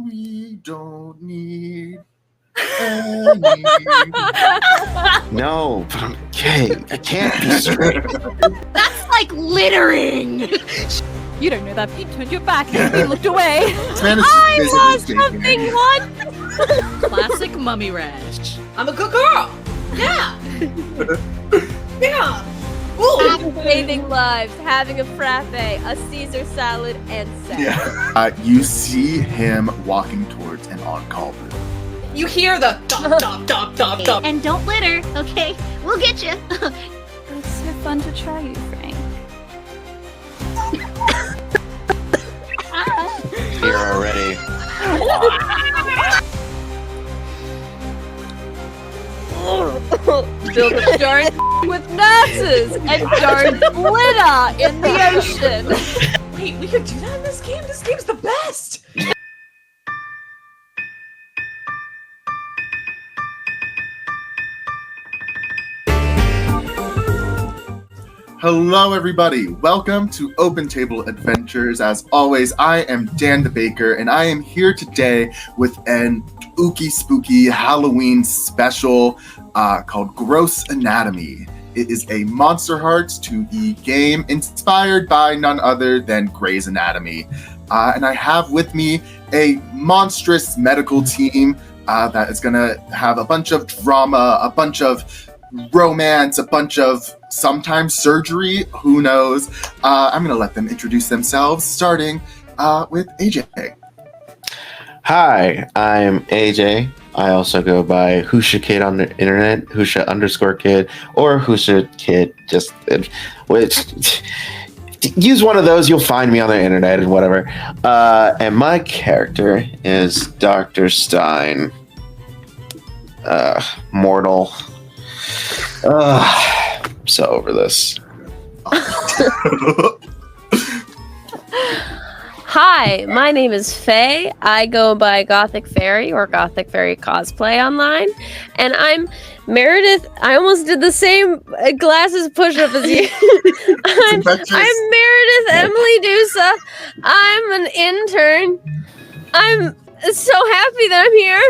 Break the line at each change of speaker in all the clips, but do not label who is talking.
We don't need any.
No, but I'm gay. I can't be straight.
That's like littering.
You don't know that Pete turned your back and we looked away.
I was something once.
Classic mummy rash.
I'm a good girl. Yeah. Yeah. Ooh.
Saving lives, having a frappe, a Caesar salad, and sex.
Yeah. You see him walking towards an on-call room.
You hear the dop, dop, dop, dop, dop.
And don't litter, okay? We'll get you.
It's so fun to try you, Frank.
Here already.
Build a darn with nurses and darn glitter in the ocean.
Wait, we could do that in this game? This game's the best!
Hello, everybody. Welcome to Open Table Adventures. As always, I am Dan the Baker, and I am here today with an spooky Halloween special called Gross Anatomy. It is a MonsterHearts 2E game inspired by none other than Grey's Anatomy. And I have with me a monstrous medical team that is going to have a bunch of drama, a bunch of romance, a bunch of sometimes surgery, who knows. I'm going to let them introduce themselves, starting with AJ.
Hi, I'm AJ. I also go by Husha Kid on the internet, Husha_Kid, or Husha Kid, just which use one of those, you'll find me on the internet and whatever. And my character is Dr. Stein. Mortal. I'm so over this.
Hi, my name is Faye. I go by Gothic Fairy or Gothic Fairy Cosplay online. And I'm Meredith. I almost did the same glasses push-up as you. I'm Meredith Emily Dusa. I'm an intern. I'm so happy that I'm here.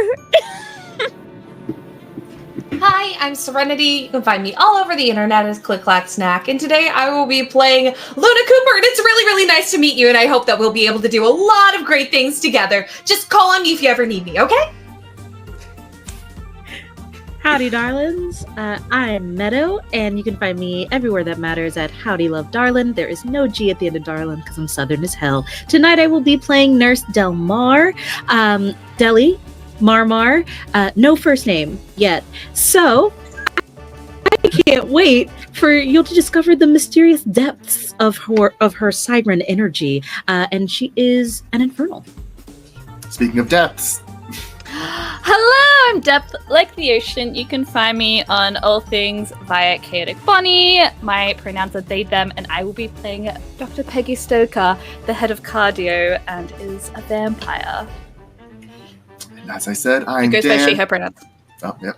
Hi, I'm Serenity. You can find me all over the internet as Click Clack Snack, and today I will be playing Luna Cooper, and it's really nice to meet you, and I hope that we'll be able to do a lot of great things together. Just call on me if you ever need me, okay?
Howdy, darlings. I am Meadow, and you can find me everywhere that matters at Howdy Love Darlin. There is no G at the end of Darlin because I'm Southern as hell. Tonight I will be playing Nurse Del Mar. Deli. Marmar, no first name yet. So, I can't wait for you to discover the mysterious depths of her siren energy. And she is an infernal.
Speaking of depths.
Hello, I'm Depthe, like the ocean. You can find me on all things via Chaotic Bonnie. My pronouns are they, them, and I will be playing Dr. Peggy Stoker, the head of cardio, and is a vampire.
As I said, I'm
Goes
Dan.
by she, her pronouns.
Oh, yeah.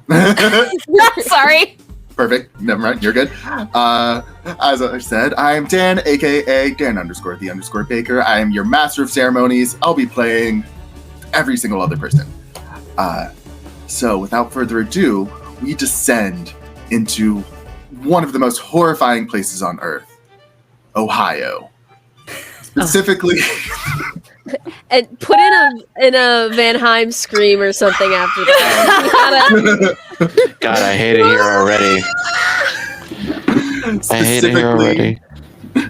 Sorry.
Perfect. Never mind. You're good. As I said, I'm Dan, aka Dan_the_Baker. I am your master of ceremonies. I'll be playing every single other person. So without further ado, we descend into one of the most horrifying places on Earth, Ohio. Specifically...
And put in a Van Heim scream or something after that.
God, I hate it here already.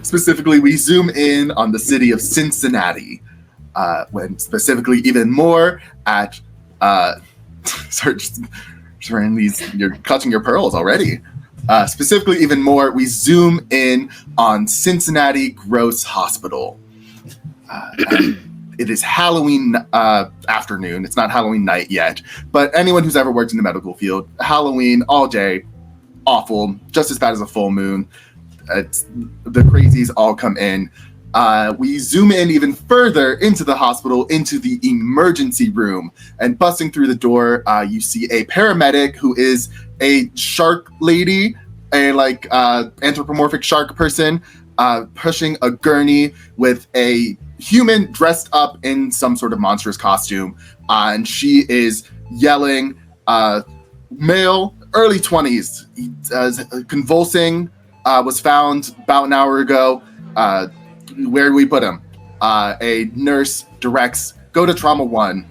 Specifically, we zoom in on the city of Cincinnati. When specifically even more at you're clutching your pearls already. Specifically even more, we zoom in on Cincinnati Gross Hospital. It is Halloween afternoon. It's not Halloween night yet. But anyone who's ever worked in the medical field, Halloween all day, awful, just as bad as a full moon. The crazies all come in. We zoom in even further into the hospital, into the emergency room. And busting through the door, you see a paramedic who is a shark lady, a anthropomorphic shark person, pushing a gurney with a human dressed up in some sort of monstrous costume, and she is yelling, male, early 20s, convulsing, was found about an hour ago. Where do we put him? A nurse directs, go to Trauma 1.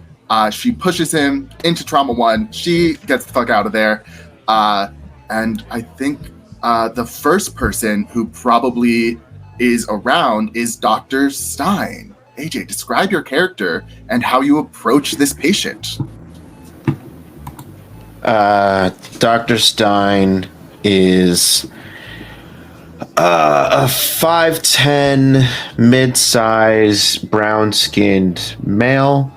She pushes him into Trauma 1. She gets the fuck out of there. And I think the first person who probably is around is Dr. Stein. AJ, describe your character and how you approach this patient.
Dr. Stein is a 5'10", mid-size, brown-skinned male.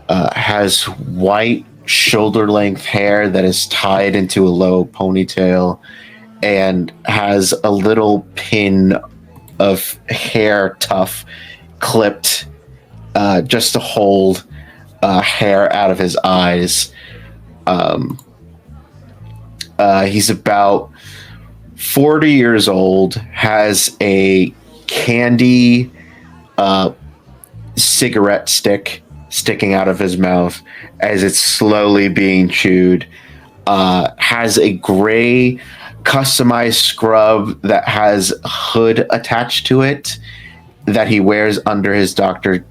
Has white shoulder-length hair that is tied into a low ponytail, and has a little pin of hair tuft clipped just to hold hair out of his eyes. He's about 40 years old, has a candy cigarette stick sticking out of his mouth as it's slowly being chewed, has a gray customized scrub that has a hood attached to it that he wears under his doctor's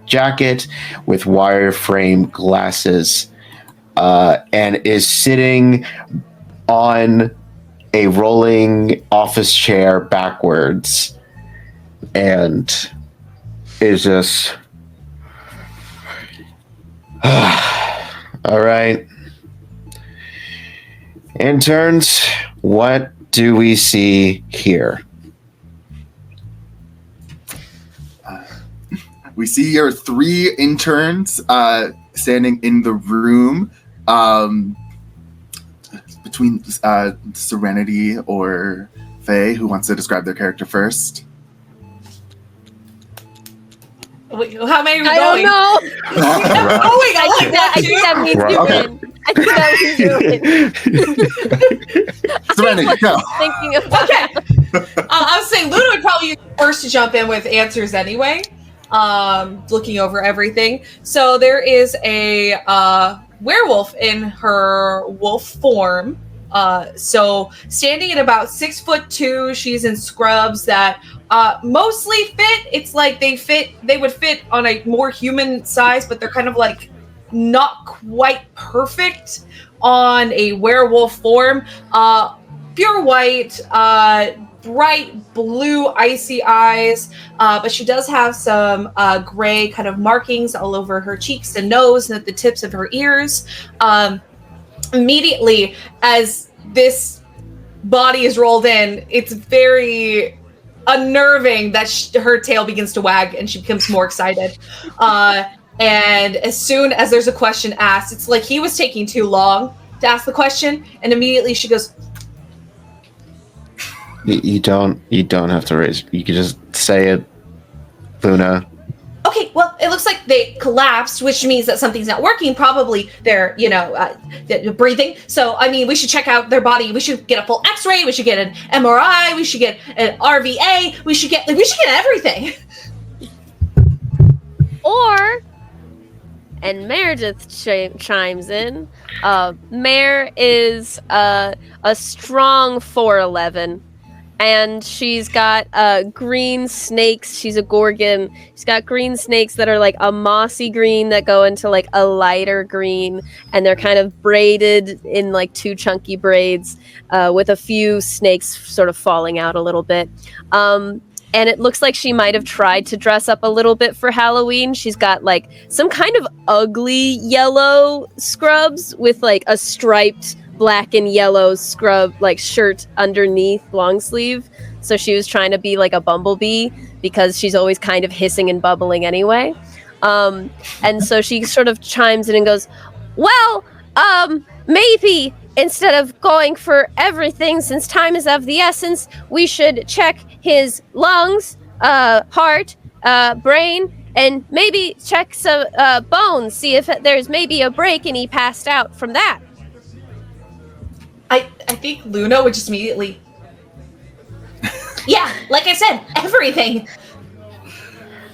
jacket with wireframe glasses, and is sitting on a rolling office chair backwards, and is just all right. Interns, what do we see here?
We see your 3 interns standing in the room, between Serenity or Faye. Who wants to describe their character first?
Wait, how many are we
I
going?
don't know.
I
think that means you win. I think that means you win.
Serenity, go.
Thinking of
Okay. I was saying Luna would probably be the first to jump in with answers anyway, looking over everything. So there is a werewolf in her wolf form. So standing at about 6'2", she's in scrubs that mostly fit. It's like they would fit on a more human size, but they're kind of like not quite perfect on a werewolf form. Pure white, bright blue icy eyes, but she does have some gray kind of markings all over her cheeks and nose and at the tips of her ears. Immediately as this body is rolled in, it's very unnerving that her tail begins to wag and she becomes more excited. And as soon as there's a question asked, it's like he was taking too long to ask the question, and immediately she goes,
You don't have to raise. You can just say it, Luna.
okay, well, it looks like they collapsed, which means that something's not working. Probably they're, breathing. So, I mean, we should check out their body. We should get a full X-ray. We should get an MRI. We should get an RVA. We should get everything.
Or, and Meredith chimes in. Mare is a strong 4'11". And she's got green snakes. She's a gorgon. She's got green snakes that are like a mossy green that go into like a lighter green. And they're kind of braided in like 2 chunky braids with a few snakes sort of falling out a little bit. And it looks like she might have tried to dress up a little bit for Halloween. She's got like some kind of ugly yellow scrubs with like a striped black and yellow scrub like shirt underneath, long sleeve. So she was trying to be like a bumblebee because she's always kind of hissing and bubbling anyway. And so she sort of chimes in and goes, well, maybe instead of going for everything, since time is of the essence, we should check his lungs, heart, brain, and maybe check some bones, see if there's maybe a break and he passed out from that.
I think Luna would just immediately, yeah, like I said, everything.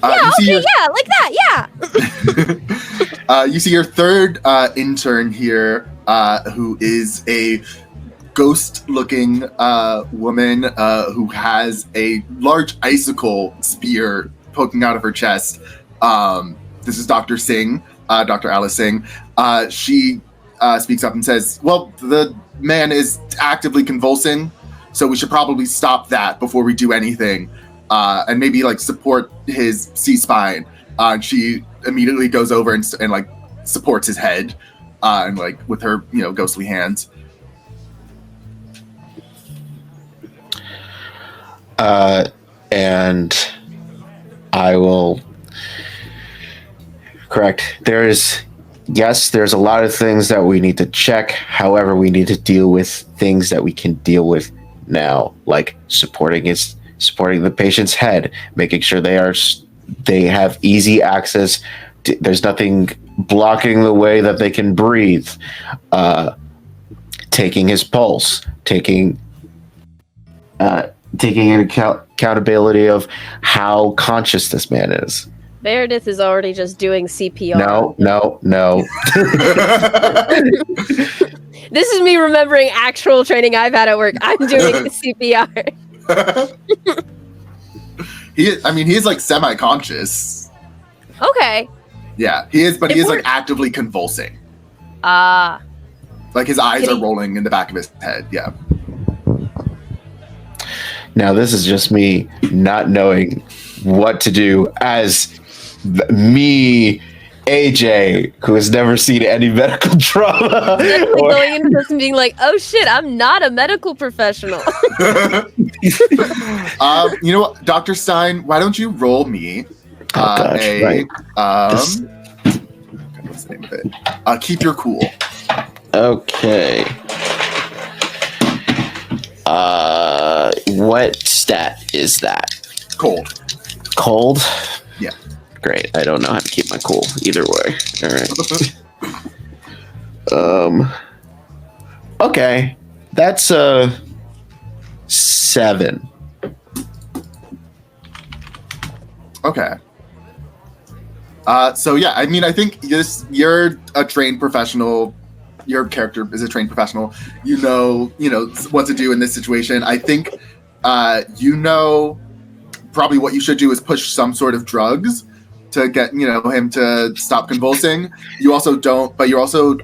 Like that, yeah.
You see your third intern here, who is a ghost-looking woman who has a large icicle spear poking out of her chest. This is Dr. Singh, Dr. Alice Singh. She speaks up and says, well, the man is actively convulsing, so we should probably stop that before we do anything, and maybe like support his C-spine. And she immediately goes over and like supports his head, and like with her ghostly hands.
And I will correct. There's a lot of things that we need to check. However, we need to deal with things that we can deal with now, like supporting the patient's head, making sure they have easy access. There's nothing blocking the way that they can breathe. Taking his pulse, taking accountability of how conscious this man is.
Meredith is already just doing CPR.
No.
This is me remembering actual training I've had at work. I'm doing CPR.
He is like semi-conscious.
Okay.
Yeah, he is, but he is like actively convulsing. Like his eyes are rolling in the back of his head. Yeah.
Now this is just me not knowing what to do as me, AJ, who has never seen any medical trauma.
Going into this and being like, oh shit, I'm not a medical professional.
You know what, Dr. Stein, why don't you roll me
right.
What's the name of it? Keep your cool.
Okay. What stat is that?
Cold.
Cold?
Yeah.
Great. I don't know how to keep my cool either way. All right. Okay. That's 7.
Okay. So yeah, I mean, I think you're a trained professional. Your character is a trained professional. You know what to do in this situation. I think probably what you should do is push some sort of drugs to get him to stop convulsing. You also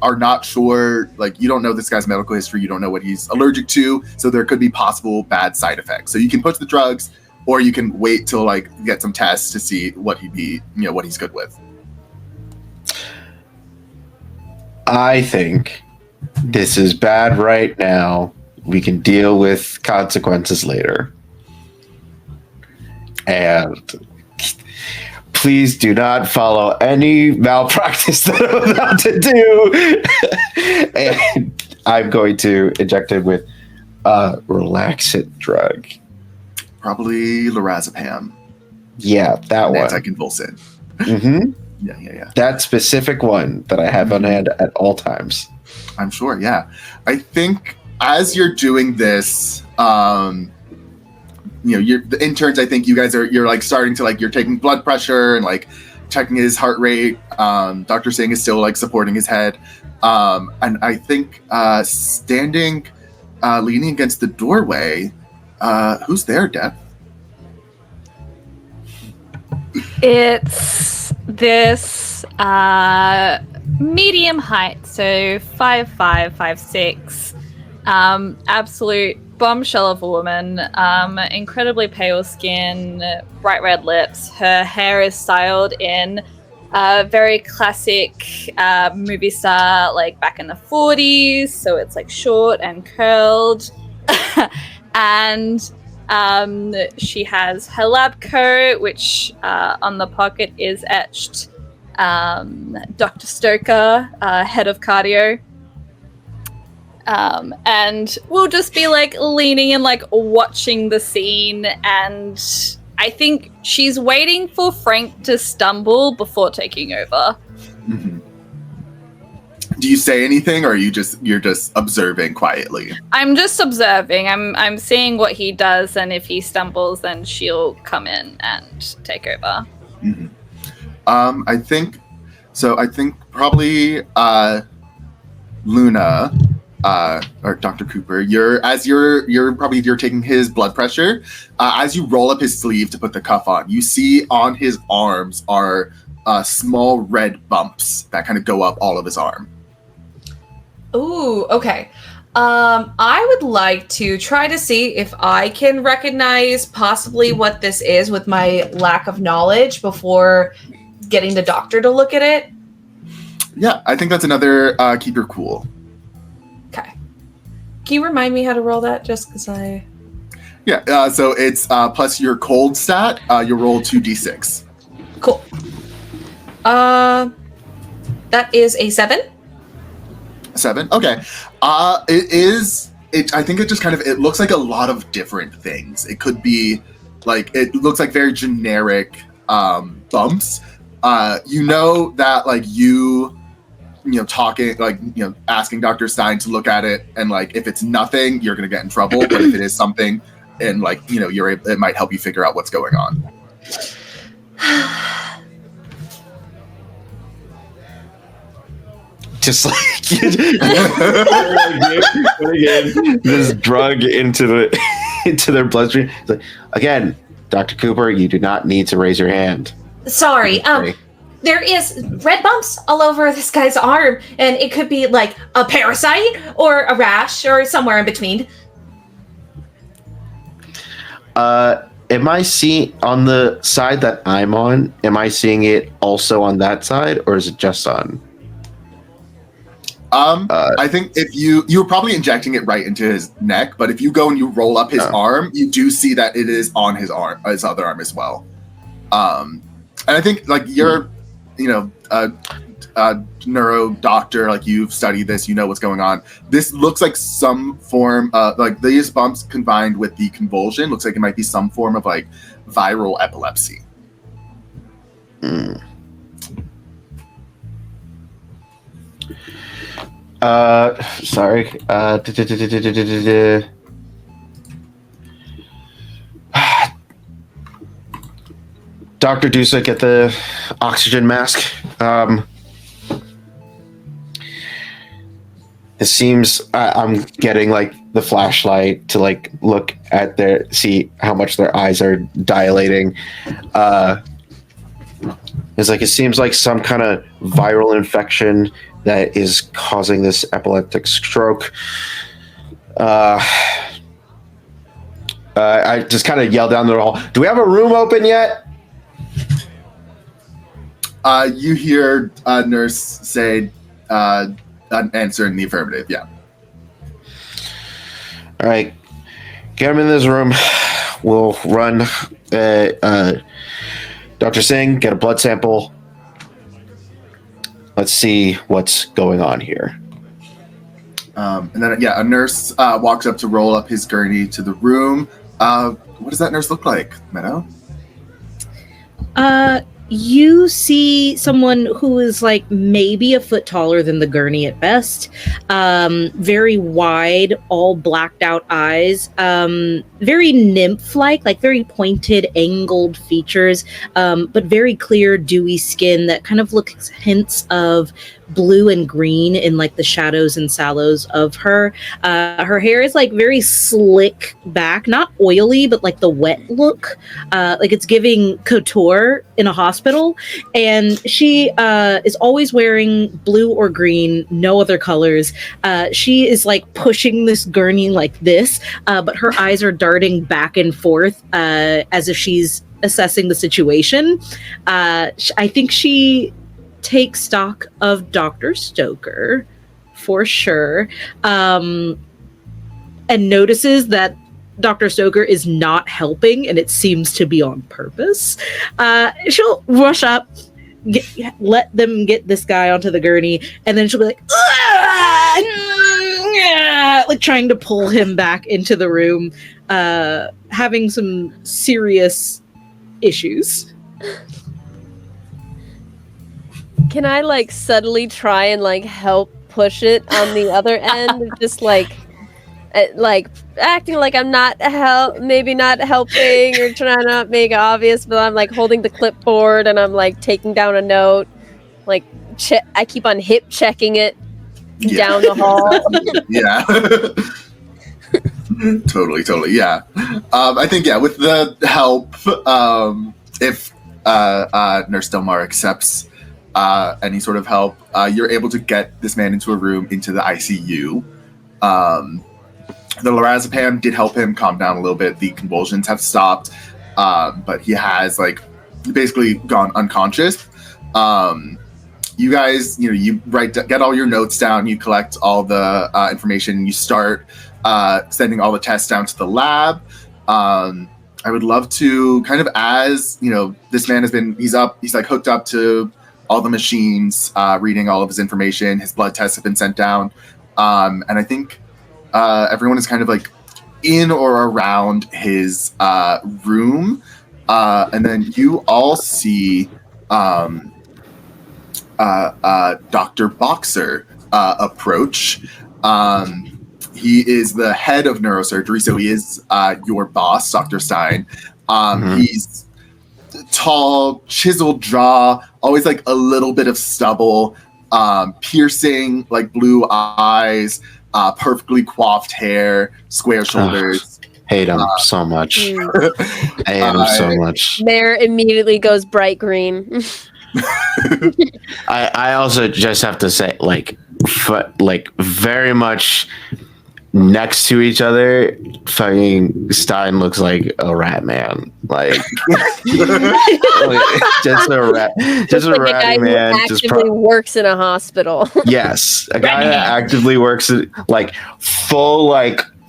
are not sure, like you don't know this guy's medical history. You don't know what he's allergic to, so there could be possible bad side effects. So you can push the drugs, or you can wait till like get some tests to see what what he's good with.
I think this is bad right now. We can deal with consequences later. And please do not follow any malpractice that I'm about to do. And I'm going to inject it with a relaxant drug.
Probably lorazepam.
Yeah, that one.
Anticonvulsant.
Mm-hmm.
Yeah.
That specific one that I have on hand at all times.
I'm sure, yeah. I think as you're doing this, the interns, I think you guys you're like starting to like, you're taking blood pressure and like checking his heart rate. Dr. Singh is still like supporting his head. And I think standing, leaning against the doorway, who's there, Depthe?
It's this medium height, so 5'5", 5'6", absolute bombshell of a woman, incredibly pale skin, bright red lips. Her hair is styled in very classic movie star, like back in the 40s, so it's like short and curled. And she has her lab coat, which on the pocket is etched Dr. Stoker, head of cardio. And we'll just be like leaning and like watching the scene, and I think she's waiting for Frank to stumble before taking over.
Mm-hmm. Do you say anything, or you're just observing quietly?
I'm just observing. I'm seeing what he does, and if he stumbles, then she'll come in and take over.
Mm-hmm. I think probably Luna or Dr. Cooper. You're taking his blood pressure. As you roll up his sleeve to put the cuff on, you see on his arms are small red bumps that kind of go up all of his arm.
Ooh, okay. I would like to try to see if I can recognize possibly what this is with my lack of knowledge before getting the doctor to look at it.
Yeah, I think that's another keep your cool.
Okay. Can you remind me how to roll that just because I...
Yeah, so it's plus your cold stat, you roll 2d6.
Cool. That is a 7.
7? Okay. I think it just kind of, it looks like a lot of different things. It could be, like, it looks like very generic bumps. You know that, like, talking, like, asking Dr. Stein to look at it, and, like, if it's nothing, you're going to get in trouble. But if it is something, and, like, it might help you figure out what's going on.
Just like this drug into their bloodstream. It's like, again, Dr. Cooper, you do not need to raise your hand.
Sorry. There is red bumps all over this guy's arm, and it could be like a parasite or a rash or somewhere in between.
Am I seeing on the side that I'm on? Am I seeing it also on that side, or is it just on?
I think if you were probably injecting it right into his neck, but if you go and you roll up his arm, you do see that it is on his other arm as well. And I think, like, you're, a neuro doctor, like, you've studied this, you know what's going on. This looks like some form of, like, these bumps combined with the convulsion looks like it might be some form of, like, viral epilepsy.
Sorry. Dr. Dusa, get the oxygen mask. It seems I'm getting, like, the flashlight to, like, look at see how much their eyes are dilating. It's like, it seems like some kind of viral infection that is causing this epileptic stroke. I just kind of yell down the hall, do we have a room open yet?
You hear a nurse say, an answer in the affirmative, yeah.
All right, get him in this room. We'll run Dr. Singh, get a blood sample. Let's see what's going on here.
And then, a nurse walks up to roll up his gurney to the room. What does that nurse look like, Meadow?
You see someone who is, like, maybe a foot taller than the gurney at best. Very wide, all blacked out eyes. Very nymph-like, like very pointed, angled features, but very clear, dewy skin that kind of looks hints of blue and green in, like, the shadows and sallows of her. Her hair is, like, very slick back, not oily, but like the wet look, like it's giving couture in a hospital. And she is always wearing blue or green, no other colors. She is, like, pushing this gurney like this, but her eyes are darting back and forth as if she's assessing the situation. I think she takes stock of Dr. Stoker for sure, and notices that Dr. Stoker is not helping, and it seems to be on purpose. She'll rush up, let them get this guy onto the gurney, and then she'll be like, like trying to pull him back into the room, having some serious issues.
Can I, like, subtly try and, like, help push it on the other end? Just, like, like acting like I'm not maybe not helping or trying to not make it obvious, but I'm like holding the clipboard and I'm like taking down a note. Like I keep on hip checking it down the hall.
Yeah. Totally. Yeah. I think with the help, if Nurse Delmar accepts any sort of help, you're able to get this man into a room into the ICU. The lorazepam did help him calm down a little bit. The convulsions have stopped, but he has basically gone unconscious. You guys, you get all your notes down, you collect all the information, you start sending all the tests down to the lab. I would love to kind of, as this man he's hooked up to all the machines, reading all of his information. His blood tests have been sent down, and I think everyone is kind of in or around his room, and then you all see Dr. Boxer approach. He is the head of neurosurgery, so he is your boss, Dr. Stein. He's tall, chiseled jaw, always a little bit of stubble, piercing blue eyes, perfectly coiffed hair, square shoulders.
Hate him so much. I hate him so much.
Mayor immediately goes bright green.
I also just have to say, very much next to each other, fucking Stein looks like a rat man. Just a rat man.
Who actively works in a hospital.
Yes, a guy that actively works at full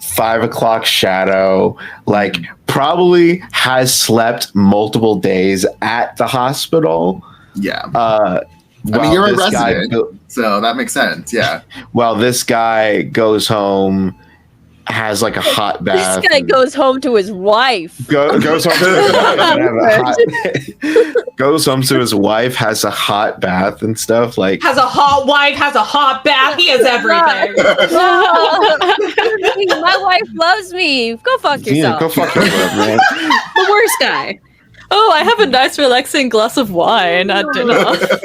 5 o'clock shadow. Probably has slept multiple days at the hospital.
Yeah. I mean, you're a resident, so that makes sense. Yeah.
Well, this guy goes home, has a hot bath.
This guy goes home to his wife.
Goes home to his wife. Goes home to his wife, has a hot bath and stuff.
Has a hot wife, has a hot bath. He has everything.
My wife loves me. Go fuck yourself.
Yeah, go fuck yourself, man.
The worst guy.
Oh, I have a nice relaxing glass of wine at dinner.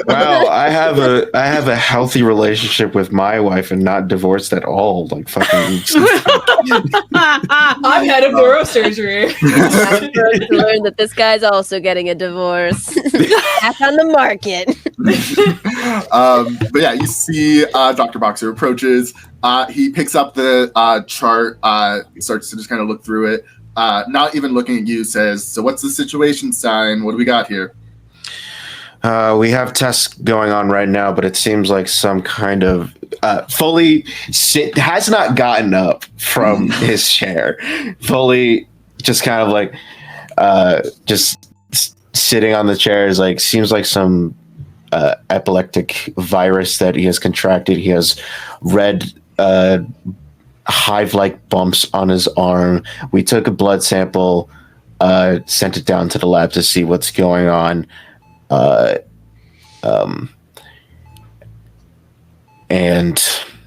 Wow, I have a healthy relationship with my wife and not divorced at all.
I'm head of neurosurgery.
To learn that this guy's also getting a divorce. Back on the market.
But yeah, you see Dr. Boxer approaches. He picks up the chart, starts to just kind of look through it. Not even looking at you, says, "So what's the situation, Stein? What do we got here?"
We have tests going on right now, but it seems like some kind of has not gotten up from his chair. Fully just kind of just sitting on the chair is seems like some epileptic virus that he has contracted. He has red hive-like bumps on his arm. We took a blood sample, sent it down to the lab to see what's going on. And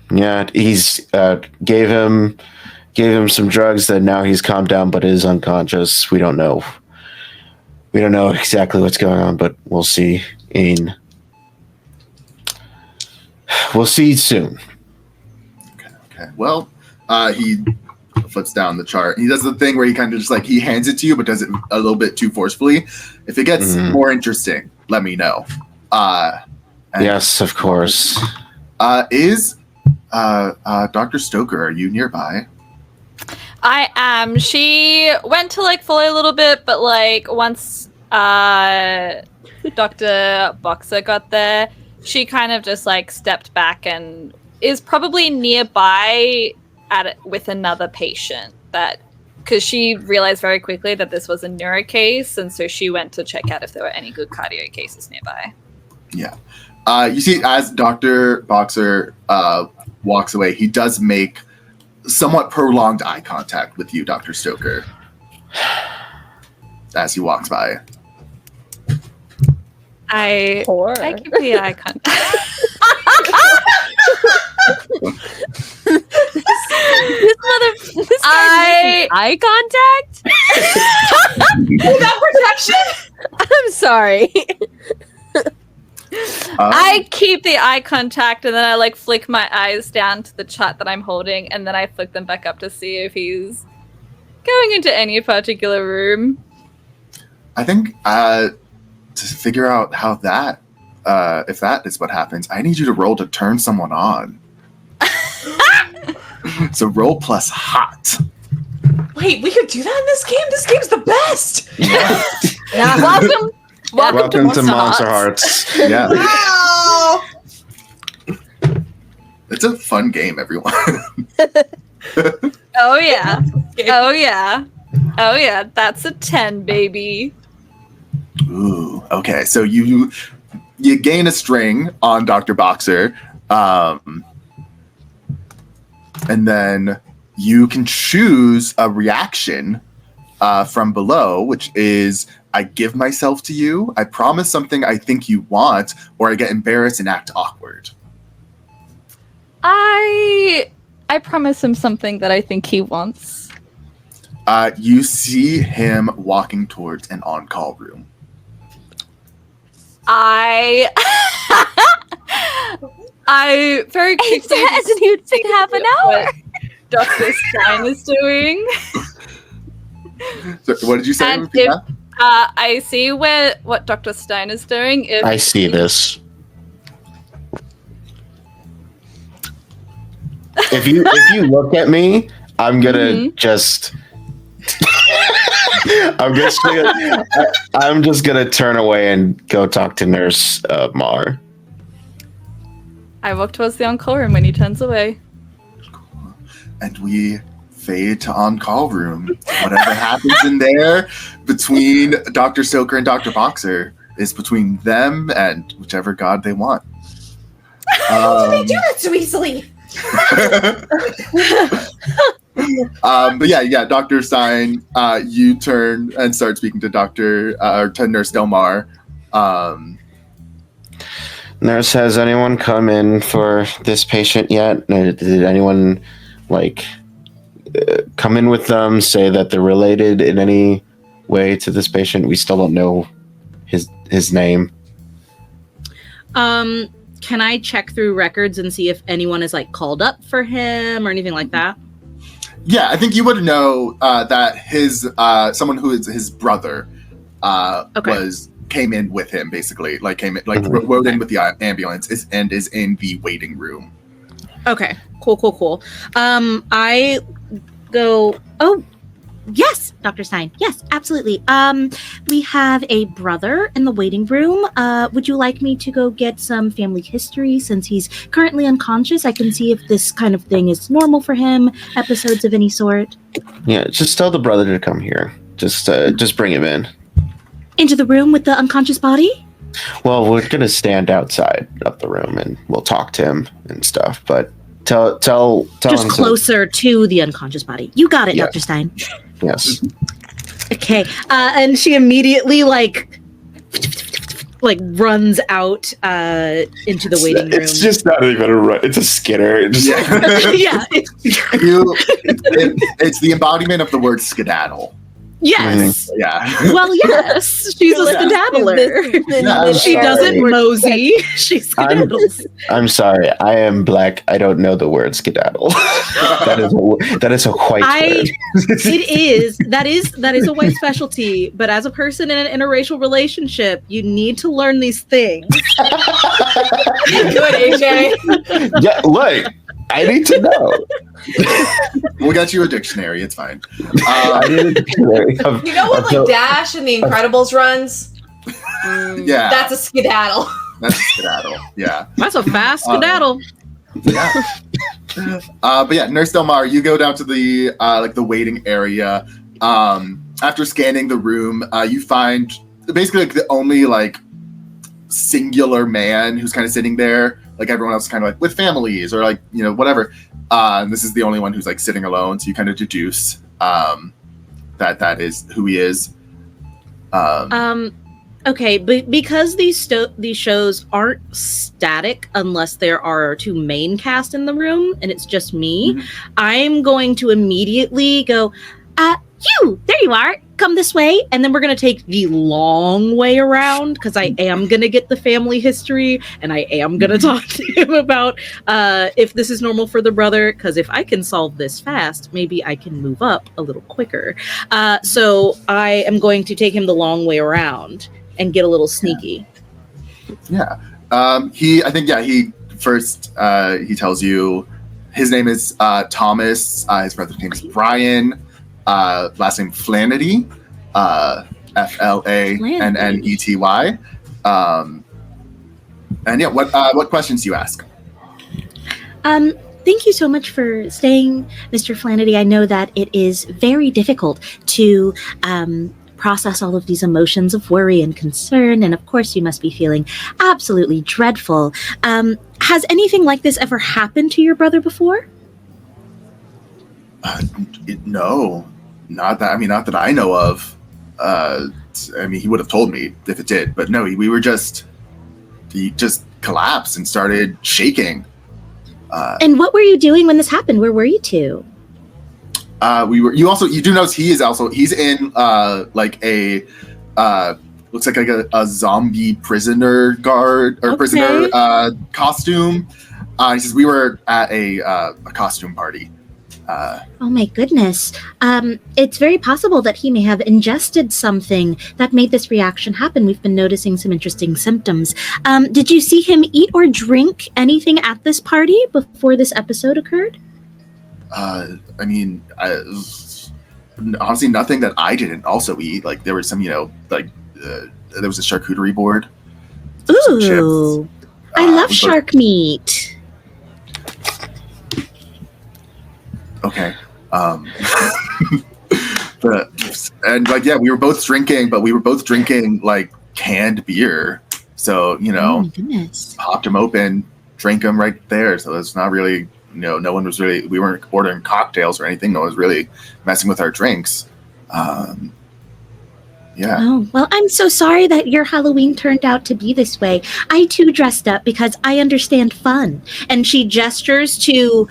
yeah, he's gave him some drugs that now he's calmed down but is unconscious. We don't know exactly what's going on, but we'll see soon.
Okay. Well, he flips down the chart. He does the thing where he kind of just he hands it to you, but does it a little bit too forcefully. If it gets more interesting, let me know.
Yes, of course.
Is Dr. Stoker, are you nearby?
I am. She went to follow a little bit, but once Dr. Boxer got there, she kind of just stepped back and is probably nearby with another patient, because she realized very quickly that this was a neuro case, and so she went to check out if there were any good cardio cases nearby.
Yeah. You see, as Dr. Boxer walks away, he does make somewhat prolonged eye contact with you, Dr. Stoker, as he walks by.
I give the eye contact.
This eye contact?
Without protection?
I'm sorry.
I keep the eye contact and then I like flick my eyes down to the chart that I'm holding and then I flick them back up to see if he's going into any particular room.
I think to figure out how that, if that is what happens, I need you to roll to turn someone on. So roll plus hot.
Wait, we could do that in this game? This game's the best!
Yeah.
Welcome to MonsterHearts.
Yeah.
Wow!
It's a fun game, everyone.
Oh yeah. Oh yeah. Oh yeah. That's a 10, baby.
Ooh, okay. So you gain a string on Dr. Boxer, and then you can choose a reaction from below, which is I give myself to you, I promise something I think you want, or I get embarrassed and act awkward.
I promise him something that I think he wants.
You see him walking towards an on-call room.
I very
It
quickly
hasn't even been half an hour.
what Dr. Stein is doing.
So what did you say?
And
Repeat
if-
that?
I see what Dr. Stein is doing. If
I see this. If you look at me, I'm gonna just. I'm just gonna turn away and go talk to Nurse Mar.
I walk towards the on-call room when he turns away.
And we fade to on-call room. Whatever happens in there between Dr. Stoker and Dr. Boxer is between them and whichever god they want.
How do they do that so easily?
But yeah, Dr. Stein, you turn and start speaking to to Nurse Delmar.
Nurse, has anyone come in for this patient yet? Did anyone come in with them, say that they're related in any way to this patient? We still don't know his name.
Can I check through records and see if anyone is called up for him or anything like that?
Yeah, I think you would know that his someone who is his brother came in with him, basically, rode in with the ambulance and is in the waiting room.
Okay, cool. I go, oh, yes, Dr. Stein. Yes, absolutely. We have a brother in the waiting room. Would you like me to go get some family history since he's currently unconscious? I can see if this kind of thing is normal for him, episodes of any sort.
Yeah, just tell the brother to come here. Just bring him in.
Into the room with the unconscious body?
Well, we're gonna stand outside of the room and we'll talk to him and stuff. But tell
Just
him
closer to the unconscious body. You got it,
Yeah.
Dr. Stein.
Yes.
Okay. And she immediately runs out into the waiting room.
It's just not even a run. It's a skitter. It just
Yeah.
It's the embodiment of the word skedaddle.
Yes.
Yeah.
Well, yes. She's a skedaddler. She doesn't mosey. She skedaddles.
I'm sorry. I am black. I don't know the word skedaddle. that is a white word.
It is. That is a white specialty. But as a person in an interracial relationship, you need to learn these things.
Good, AJ.
Yeah, look. I need to know.
We'll get you a dictionary. It's fine.
I need a dictionary.
You know what Dash and the Incredibles runs?
Yeah.
That's a skedaddle.
That's a skedaddle. Yeah.
That's a fast skedaddle.
Yeah. But yeah, Nurse Delmar, you go down to the the waiting area. After scanning the room, you find basically the only singular man who's kind of sitting there. Everyone else kind of with families or whatever. And this is the only one who's sitting alone. So you kind of deduce that is who he is.
Okay, but because these shows aren't static unless there are two main cast in the room and it's just me, I'm going to immediately go, There you are. Come this way. And then we're going to take the long way around because I am going to get the family history and I am going to talk to him about if this is normal for the brother. Because if I can solve this fast, maybe I can move up a little quicker. So I am going to take him the long way around and get a little sneaky.
Yeah. He first tells you his name is Thomas. His brother's name is Brian. Last name Flanedy, Flannety. And yeah, what questions do you ask?
Thank you so much for staying, Mr. Flanedy. I know that it is very difficult to process all of these emotions of worry and concern, and of course you must be feeling absolutely dreadful. Has anything like this ever happened to your brother before?
No. Not that I know of. He would have told me if it did, but no, he just collapsed and started shaking.
And what were you doing when this happened? Where were you two?
You do notice he's in looks like a zombie prisoner guard or prisoner costume. He says we were at a costume party.
Oh my goodness. It's very possible that he may have ingested something that made this reaction happen. We've been noticing some interesting symptoms. Did you see him eat or drink anything at this party before this episode occurred?
Honestly, nothing that I didn't also eat. Like there was some, there was a charcuterie board.
Ooh, I love shark meat.
Okay. We were both drinking, but we were both drinking like canned beer. So,
Oh my goodness.
popped them open, drank them right there. So it's not really, no one was really, we weren't ordering cocktails or anything. No one was really messing with our drinks. Yeah.
Oh, well, I'm so sorry that your Halloween turned out to be this way. I too dressed up because I understand fun. And she gestures to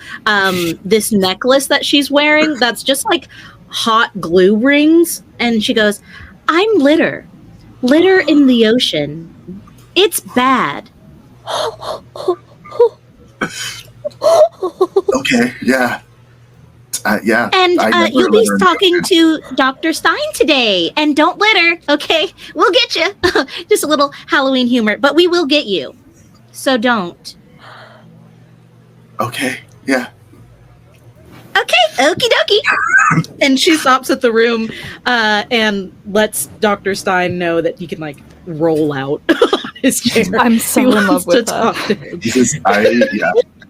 this necklace that she's wearing that's just like hot glue rings. And she goes, I'm litter. Litter in the ocean. It's bad.
Okay. Yeah. Yeah.
And you'll be talking to Dr. Stein today. And don't litter, okay? We'll get you. Just a little Halloween humor, but we will get you. So don't.
Okay. Yeah.
Okay, okie dokie. And she stops at the room and lets Dr. Stein know that he can, like, roll out on his chair.
I'm so in love with her.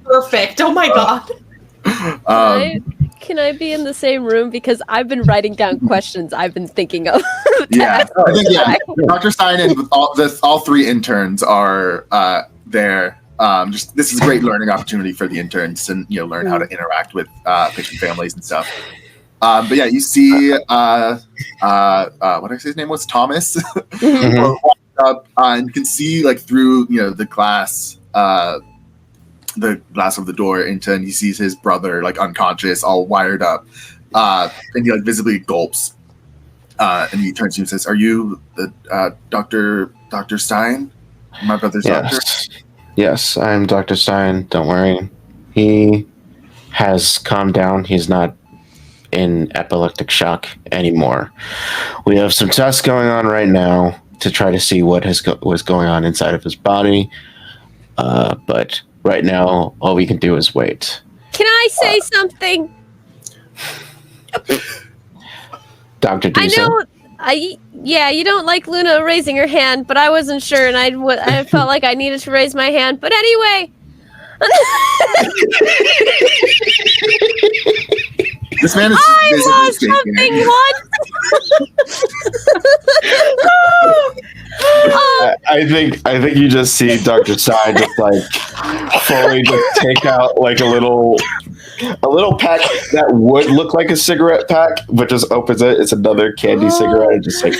Perfect. Oh my god.
Can I be in the same room? Because I've been writing down questions I've been thinking of.
Yeah. I think, Dr. Stein and all three interns are there. This is a great learning opportunity for the interns to learn how to interact with patient families and stuff. But yeah, you see what did I say his name was? Thomas. Walk up and you can see like through the glass of the door and he sees his brother like unconscious, all wired up, and he like visibly gulps, and he turns to you and says, "Are you the Dr. Stein? My brother's doctor?"
Yes, I'm Dr. Stein. Don't worry. He has calmed down. He's not in epileptic shock anymore. We have some tests going on right now to try to see what was going on inside of his body. But right now, all we can do is wait.
Can I say something?
Doctor, do
I know. You don't like Luna raising her hand, but I wasn't sure, and I felt like I needed to raise my hand. But anyway,
this man is
I lost something once.
I think you just see Dr. Stein just like fully just take out like a little pack that would look like a cigarette pack, but just opens it. It's another candy cigarette. And just like,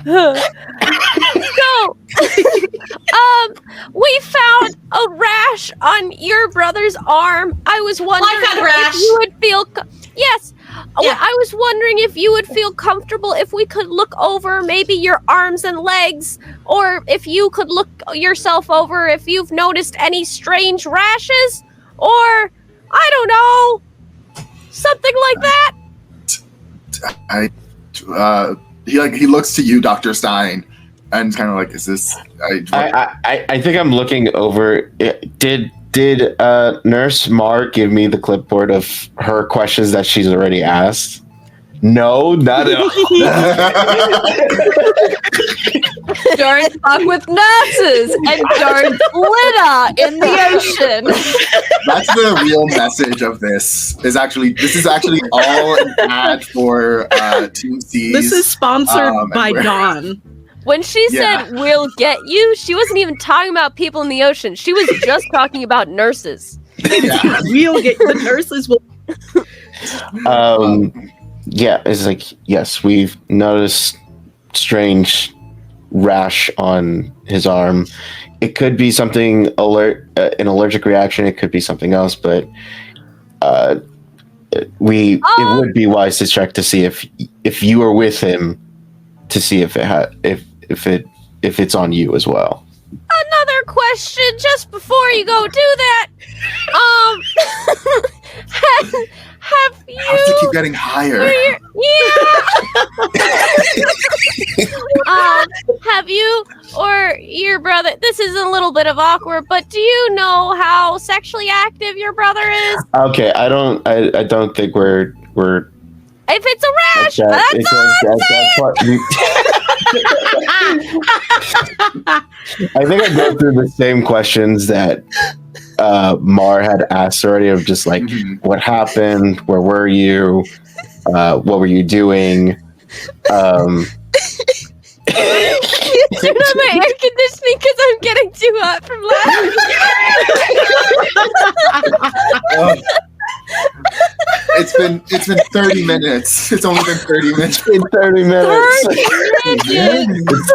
So, we found a rash on your brother's arm. I was wondering
found a rash.
if you would feel. Yes.
Yeah.
I was wondering if you would feel comfortable if we could look over maybe your arms and legs, or if you could look yourself over if you've noticed any strange rashes, or I don't know, something like that.
He looks to you, Dr. Stein, and kind of like, is this?
I think I'm looking over. Did Nurse Mar give me the clipboard of her questions that she's already asked? No, not at all.
Don't fuck with nurses and don't litter in the ocean.
That's the real message of this. This is actually all an ad for Team C's.
This is sponsored by
and
Dawn.
When she said we'll get you, she wasn't even talking about people in the ocean. She was just talking about nurses.
Yeah.
We'll get the nurses will.
Yeah, it's like, yes, we've noticed strange rash on his arm. It could be something an allergic reaction. It could be something else, but it would be wise to check to see if you were with him, to see if it's on you as well.
Another question just before you go do that. Have you?
I have to keep getting higher.
Have you or your brother? This is a little bit of awkward, but do you know how sexually active your brother is?
Okay, I don't think we're.
If it's a rash,
I think I go through the same questions that Mar had asked already, of just like, what happened, where were you, what were you doing?
You turn on my air conditioning because I'm getting too hot from laughing.
It's been 30 minutes. It's only been 30 minutes.
In 30 minutes.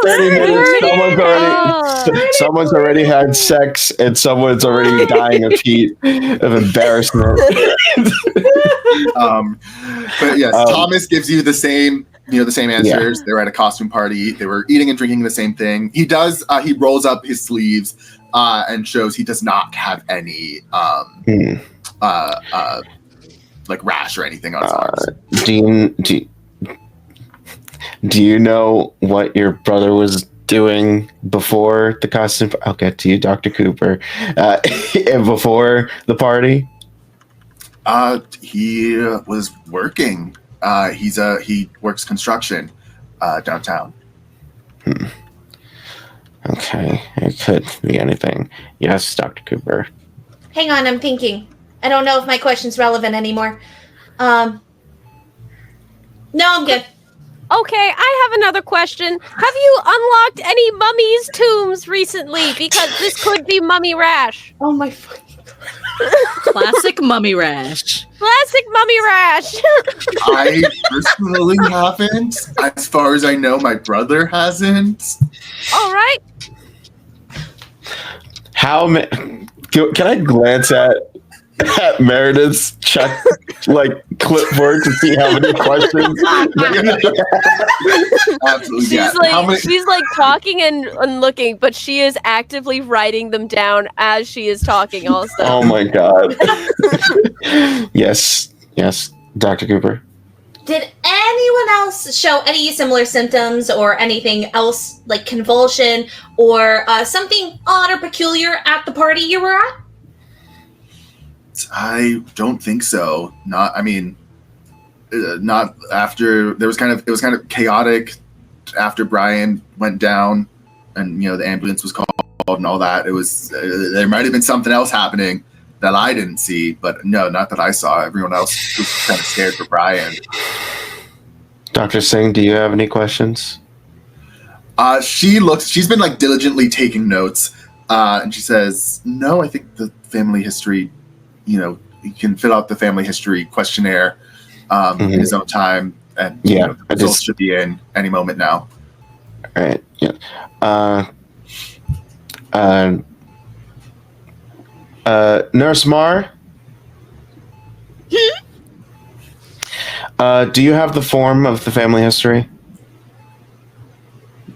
30
minutes. Someone's already had sex, and someone's already dying of heat, of embarrassment.
But yes, Thomas gives you the same answers. Yeah. They were at a costume party. They were eating and drinking the same thing. He does. He rolls up his sleeves and shows he does not have any like rash or anything on his arms.
Do you know what your brother was doing before the costume? I'll get to you, Dr. Cooper. Before the party?
He was working. He works construction downtown.
Okay, it could be anything. Yes, Dr. Cooper.
Hang on, I'm thinking. I don't know if my question's relevant anymore. No, I'm good.
Okay, I have another question. Have you unlocked any mummies' tombs recently? Because this could be mummy rash.
Oh my fucking
Classic mummy rash.
Classic mummy rash.
I personally haven't. As far as I know, my brother hasn't.
All right.
Can I glance at Meredith's check clipboard to see how many questions?
Absolutely.
She's like talking and looking, but she is actively writing them down as she is talking also.
Oh my god. Yes, Dr. Cooper.
Did anyone else show any similar symptoms or anything else, like convulsion or something odd or peculiar at the party you were at?
I don't think so. Not after. It was kind of chaotic after Brian went down, and the ambulance was called and all that. It was there might have been something else happening that I didn't see, but no, not that I saw. Everyone else was kind of scared for Brian.
Dr. Singh, do you have any questions?
She's been like diligently taking notes, and she says, "No, I think the family history. You can fill out the family history questionnaire in his own time, and results should be in any moment now."
right. Yeah. Nurse Mar? Do you have the form of the family history?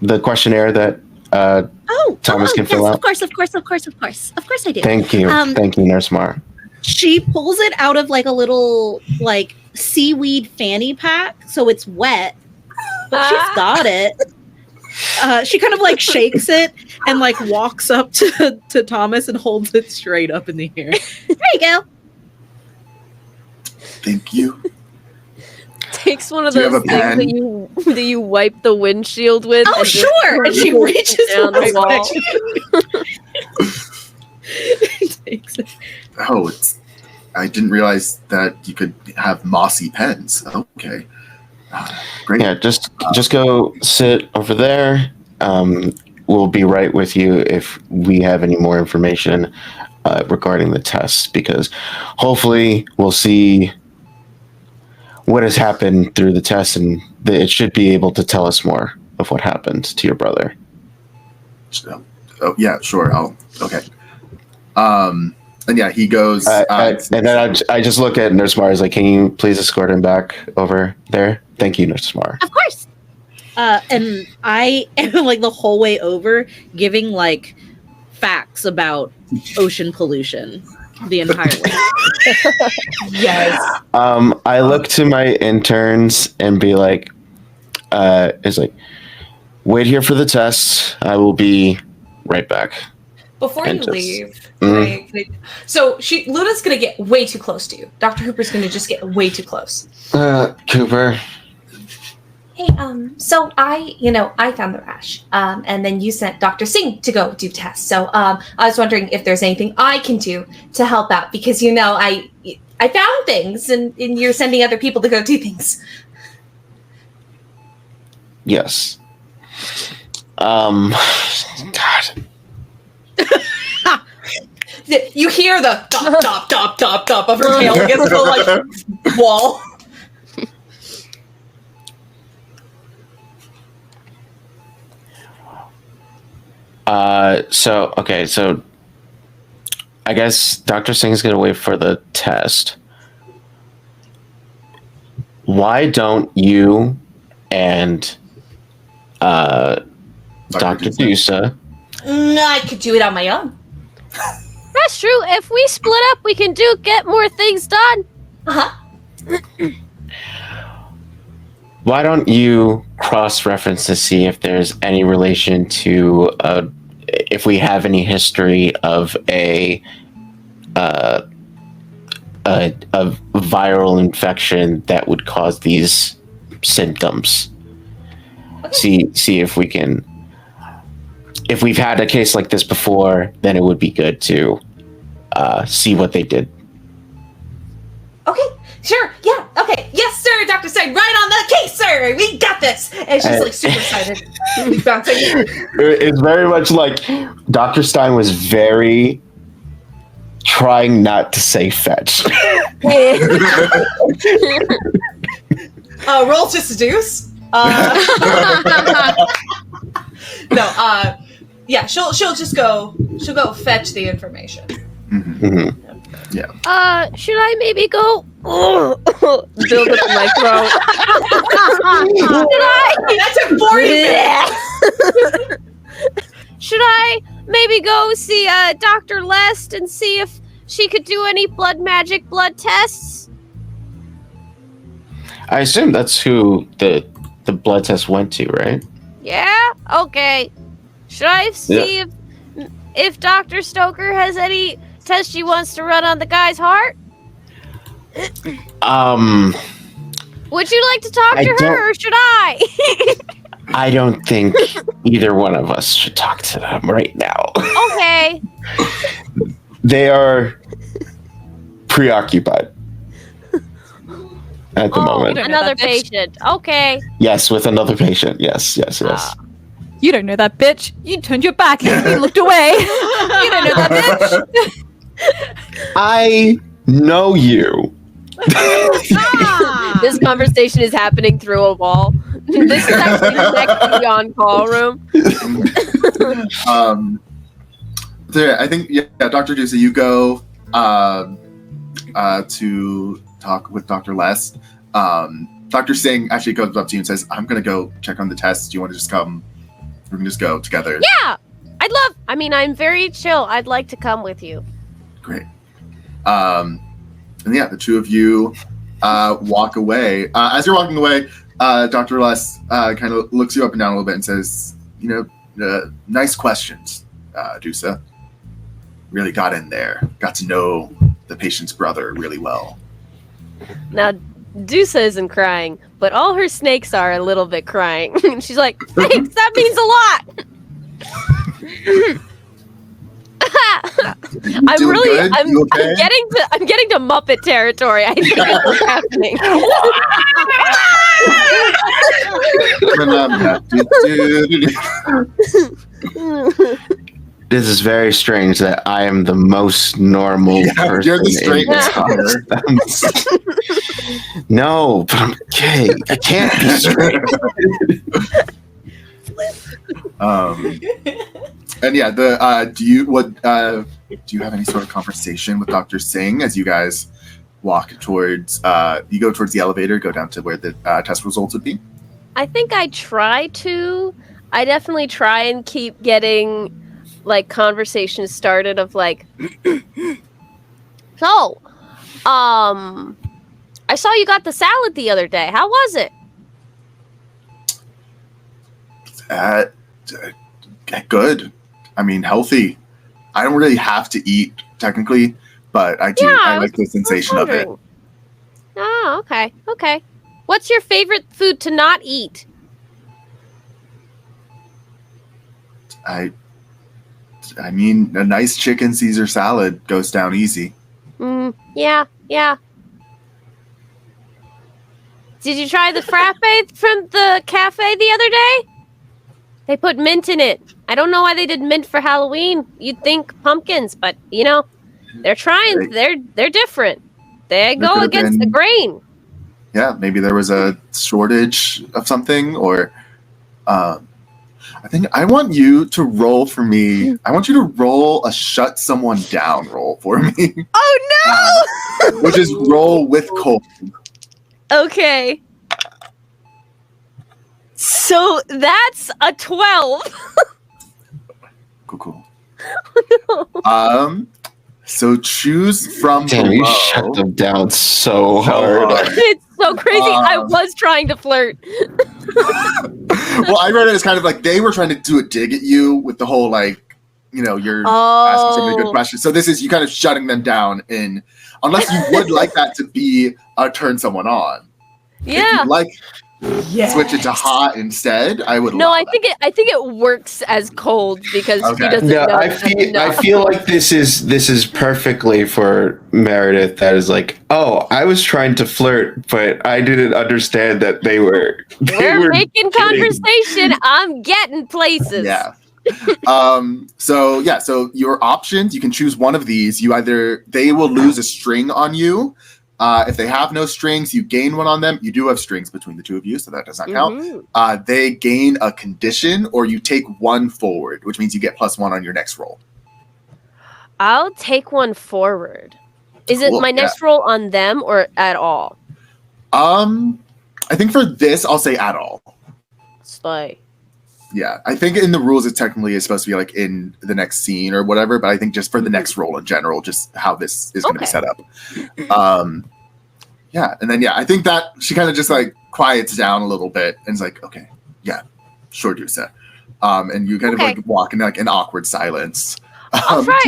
The questionnaire that Thomas can fill
yes,
out?
of course I do.
Thank you. Thank you, Nurse Mar.
She pulls it out of like a little like seaweed fanny pack, so it's wet, but she's got it. She kind of like shakes it and like walks up to Thomas and holds it straight up in the air. There you go.
Thank you.
Takes one of
Do you
those
have a
things that you wipe the windshield with.
Oh,
and just
sure. And she reaches
down the wall.
Takes it.
Oh, I didn't realize that you could have mossy pens. Okay. Great.
Yeah, just go sit over there. We'll be right with you if we have any more information regarding the tests, because hopefully we'll see what has happened through the test, and it should be able to tell us more of what happened to your brother.
So, yeah, sure. Okay. And yeah, he goes.
And then I just look at Nurse Mar, like, can you please escort him back over there? Thank you, Nurse Mar.
Of course. And I am like the whole way over giving like facts about ocean pollution the entire way.
Yes.
I look to my interns and be like, it's like, wait here for the test. I will be right back.
Before you
And just-
leave, right? So Luna's gonna get way too close to you. Dr. Hooper's gonna just get way too close.
Cooper.
Hey, so I found the rash, and then you sent Dr. Singh to go do tests. So, I was wondering if there's anything I can do to help out, because I found things, and you're sending other people to go do things.
Yes. God.
You hear the dop, dop, dop, dop, dop of her tail against the wall.
So I guess Dr. Singh's gonna wait for the test. Why don't you and Dr. Dusa?
I could do it on my own.
That's true. If we split up, we can get more things done.
Uh-huh.
Why don't you cross-reference to see if there's any relation to if we have any history of a viral infection that would cause these symptoms.
Okay.
See if we can. If we've had a case like this before, then it would be good to see what they did.
Okay, sure, yeah, okay. Yes, sir, Dr. Stein, right on the case, sir. We got this. And she's like super excited. Bouncing.
It's very much like Dr. Stein was very trying not to say fetch.
Roll to seduce. No, yeah, she'll just go fetch the information.
Mm-hmm.
Yeah.
Should I maybe go build up in my throat?
That took 40 minutes.
Should I maybe go see Dr. Lest and see if she could do any blood tests?
I assume that's who the blood test went to, right?
Yeah? Okay. Should I see if Dr. Stoker has any test she wants to run on the guy's heart? Would you like to talk to her, or should I?
I don't think either one of us should talk to them right now.
Okay.
They are preoccupied at the moment.
Another patient. Okay.
Yes, with another patient. Yes.
You don't know that bitch. You turned your back and you looked away. You don't know that bitch.
I know you.
This conversation is happening through a wall. This is actually next to the on-call room.
So yeah, I think Dr. Dusa, you go to talk with Dr. Les. Dr. Singh actually goes up to you and says, "I'm gonna go check on the tests. Do you want to just come? We can just go together."
Yeah, I'm very chill. I'd like to come with you.
Great. And yeah, the two of you walk away. As you're walking away, Dr. Les kind of looks you up and down a little bit and says, nice questions, Dusa. Really got in there. Got to know the patient's brother really well.
Now, Dusa isn't crying, but all her snakes are a little bit crying. And she's like, thanks, that means a lot! I'm getting to Muppet territory. I think that's what's happening.
This is very strange that I am the most normal person.
You're the straightest
No, but I'm gay. I can't be straight.
And yeah, do you have any sort of conversation with Dr. Singh as you guys walk towards you go towards the elevator, go down to where the test results would be?
I think I try to. I definitely try and keep getting conversations started of so, I saw you got the salad the other day. How was it?
Good. I mean, healthy. I don't really have to eat technically, but I do.
Yeah,
I like the sensation of it.
Oh, okay. Okay. What's your favorite food to not eat?
I mean, a nice chicken Caesar salad goes down easy.
Yeah. Did you try the frappe from the cafe the other day? They put mint in it. I don't know why they did mint for Halloween. You'd think pumpkins, but they're trying. They're different. They go against the grain.
Yeah, maybe there was a shortage of something, or I think I want you to roll for me. I want you to roll a shut someone down roll for me.
Oh no!
Which is roll with cold.
Okay. So that's a 12.
Cool. So choose from
Damn,
below.
you shut them down so hard.
It's so crazy. I was trying to flirt.
Well, I read it as kind of like they were trying to do a dig at you with the whole you're asking so many good questions. So this is you kind of shutting them down unless you would like that to be turn someone on.
Yeah.
Switch it to hot instead. I would.
No, I think it works as cold because he doesn't know.
I feel like this is perfectly for Meredith. That is I was trying to flirt, but I didn't understand that we're
making conversation. I'm getting places.
Yeah. So your options, you can choose one of these. They will lose a string on you. If they have no strings, you gain one on them. You do have strings between the two of you, so that does not count. They gain a condition, or you take one forward, which means you get +1 on your next roll.
I'll take one forward. Is it my next roll on them or at all?
I think for this, I'll say at all.
Slay.
Yeah, I think in the rules it technically is supposed to be in the next scene or whatever, but I think just for the next roll in general, just how this is going to be set up. Yeah, and then I think that she kind of just quiets down a little bit and is like, okay, yeah, sure, Dusa. And you kind of walk in an awkward silence.
I'll try.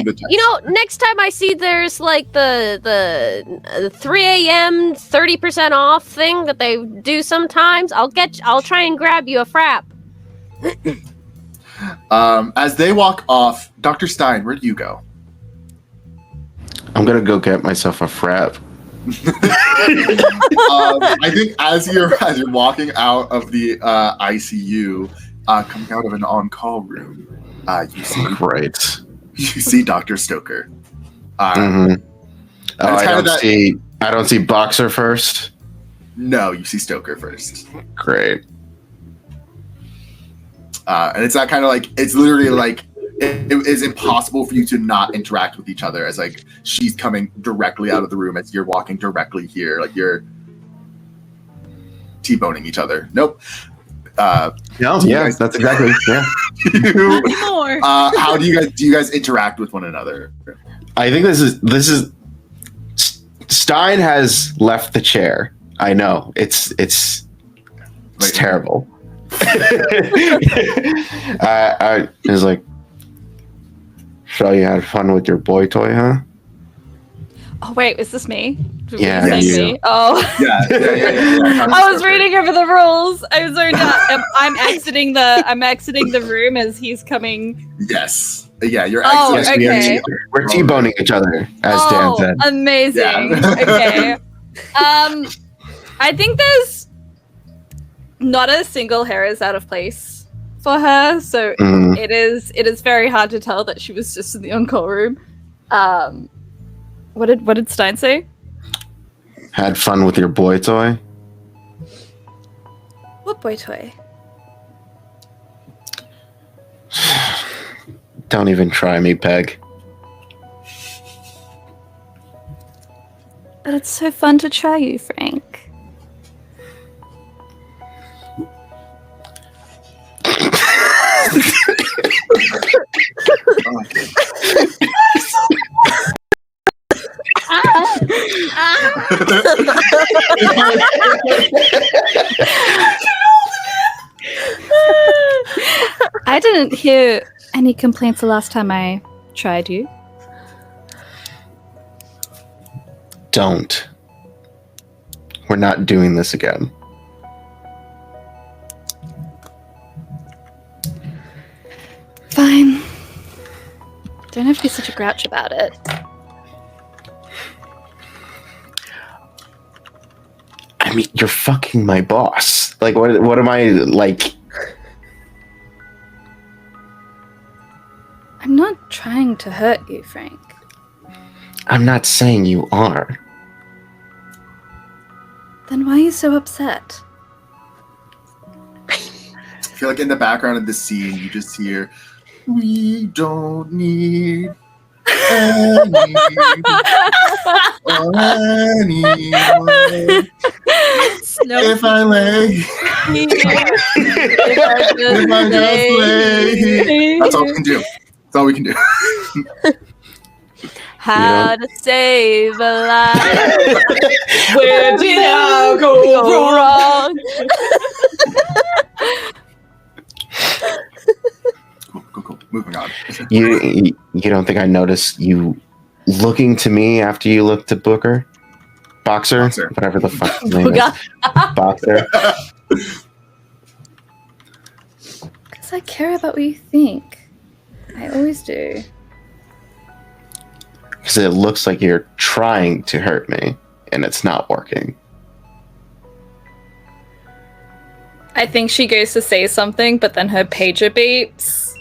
Next time I see there's the 3 a.m. 30% off thing that they do sometimes, I'll try and grab you a frap.
As they walk off, Dr. Stein, where do you go?
I'm gonna go get myself a frap.
I think as you're walking out of the ICU, coming out of an on-call room, you see you see Dr. Stoker.
I don't see Boxer first.
No, you see Stoker first.
Great.
And it's that kind of like, it's literally like, it is impossible for you to not interact with each other as like she's coming directly out of the room as you're walking directly here, like you're T-boning each other. Nope.
No, yeah, that's exactly, yeah.
How do you guys interact with one another?
I think this is Stein has left the chair. I know it's terrible. I was like, so you had fun with your boy toy, huh?
Oh wait, is this me?
Yeah,
Is
you.
this me? Oh.
Yeah.
I was reading over the rules. I was already I'm exiting the room as he's coming.
Yes. Yeah, you're
Oh,
exiting.
okay.
We're T-boning each other, as Dan said.
Amazing.
Yeah.
Okay. I think there's not a single hair is out of place for her, so it is very hard to tell that she was just in the on-call room. What did Stein say?
Had fun with your boy toy?
What boy toy?
Don't even try me, Peg.
But it's so fun to try you, Frank. I didn't hear any complaints the last time I tried you.
Don't. We're not doing this again.
Fine. Don't have to be such a grouch about it.
I mean, you're fucking my boss. Like, what am I, like...
I'm not trying to hurt you, Frank.
I'm not saying you are.
Then why are you so upset?
I feel like in the background of the scene, you just hear, "We don't need anyone. If I lay, if I just lay." That's all we can do. That's all we can do.
How to save a life?
Where did I go wrong?
Cool. Moving on.
You don't think I noticed you looking to me after you looked at Booker? Boxer? Whatever the fuck his name is. Boxer.
Because I care about what you think. I always do.
Because it looks like you're trying to hurt me, and it's not working.
I think she goes to say something, but then her pager beeps.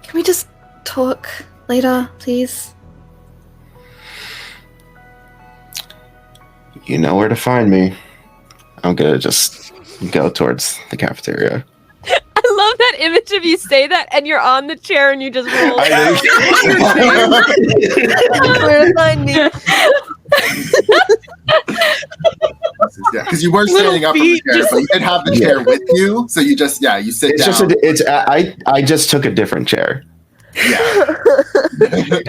Can we just talk later, please?
You know where to find me. I'm gonna just go towards the cafeteria.
I love that image of you say that and you're on the chair and you just roll. Where to find me?
Yeah, because you weren't standing up from the chair, but you did have the chair with you, so you just you sit down.
I just took a different chair.
Yeah.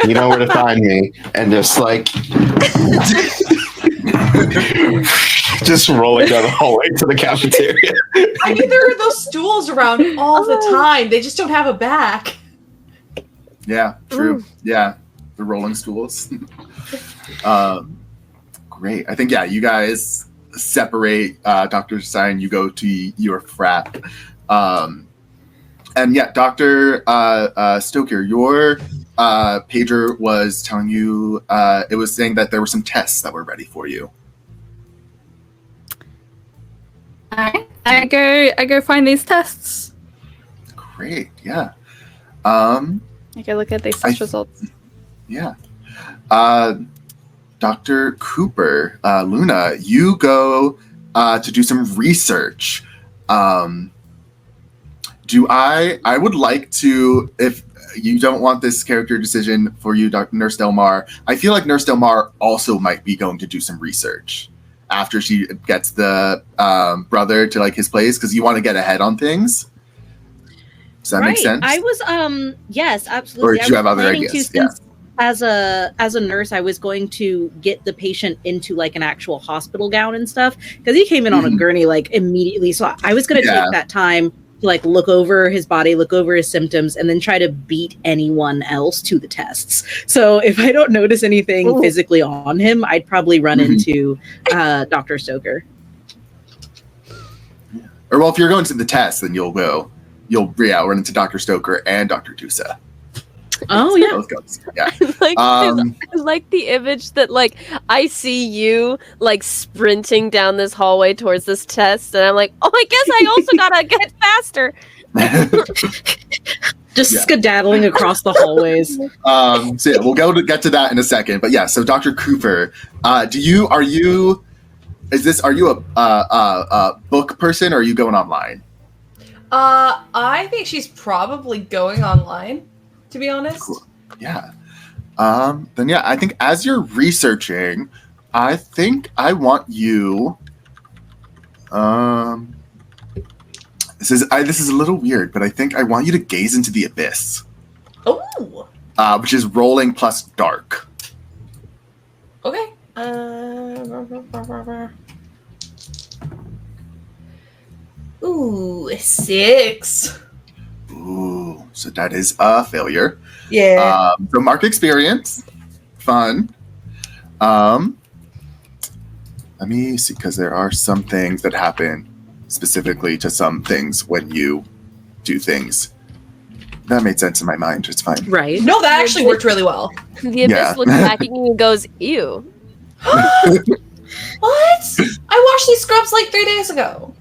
You know where to find me, and just like just rolling down the hallway to the cafeteria.
I mean, there are those stools around all the time. They just don't have a back.
Yeah, true. Yeah, the rolling stools. Great. I think, you guys separate. Dr. Stein, you go to your frat. And Dr. Stoker, your pager was telling you, it was saying that there were some tests that were ready for you.
Alright. I go find these tests.
Great, yeah.
I go look at these test results.
Yeah. Dr. Cooper, Luna, you go to do some research. I would like to, if you don't want this character decision for you, Nurse Delmar, I feel like Nurse Delmar also might be going to do some research after she gets the brother to like his place, because you want to get ahead on things. Does that make sense?
I was yes, absolutely.
Or do you have other ideas?
As a nurse, I was going to get the patient into like an actual hospital gown and stuff, because he came in on a gurney like immediately. So I was going to take that time to like look over his body, look over his symptoms, and then try to beat anyone else to the tests. So if I don't notice anything physically on him, I'd probably run into Dr. Stoker.
Or well, if you're going to the test, then you'll run into Dr. Stoker and Dr. Dusa.
Oh yeah.
Yeah.
I like the image that like I see you like sprinting down this hallway towards this test, and I'm like, oh, I guess I also gotta get faster.
Just skedaddling across the hallways.
So yeah, we'll get to that in a second. But yeah, so Dr. Cooper, are you a book person, or are you going online?
I think she's probably going online, to be honest.
Cool. Yeah. Then yeah, I think as you're researching, I think I want you. This is a little weird, but I think I want you to gaze into the abyss.
Oh.
Which is rolling plus dark.
Okay. Ooh, 6.
Ooh, so that is a failure.
Yeah.
So mark experience. Fun. Let me see, because there are some things that happen specifically to some things when you do things. That made sense in my mind. It's fine.
Right.
No, that actually worked really well.
The abyss looks back at you and goes, ew.
What? I washed these scrubs like 3 days ago.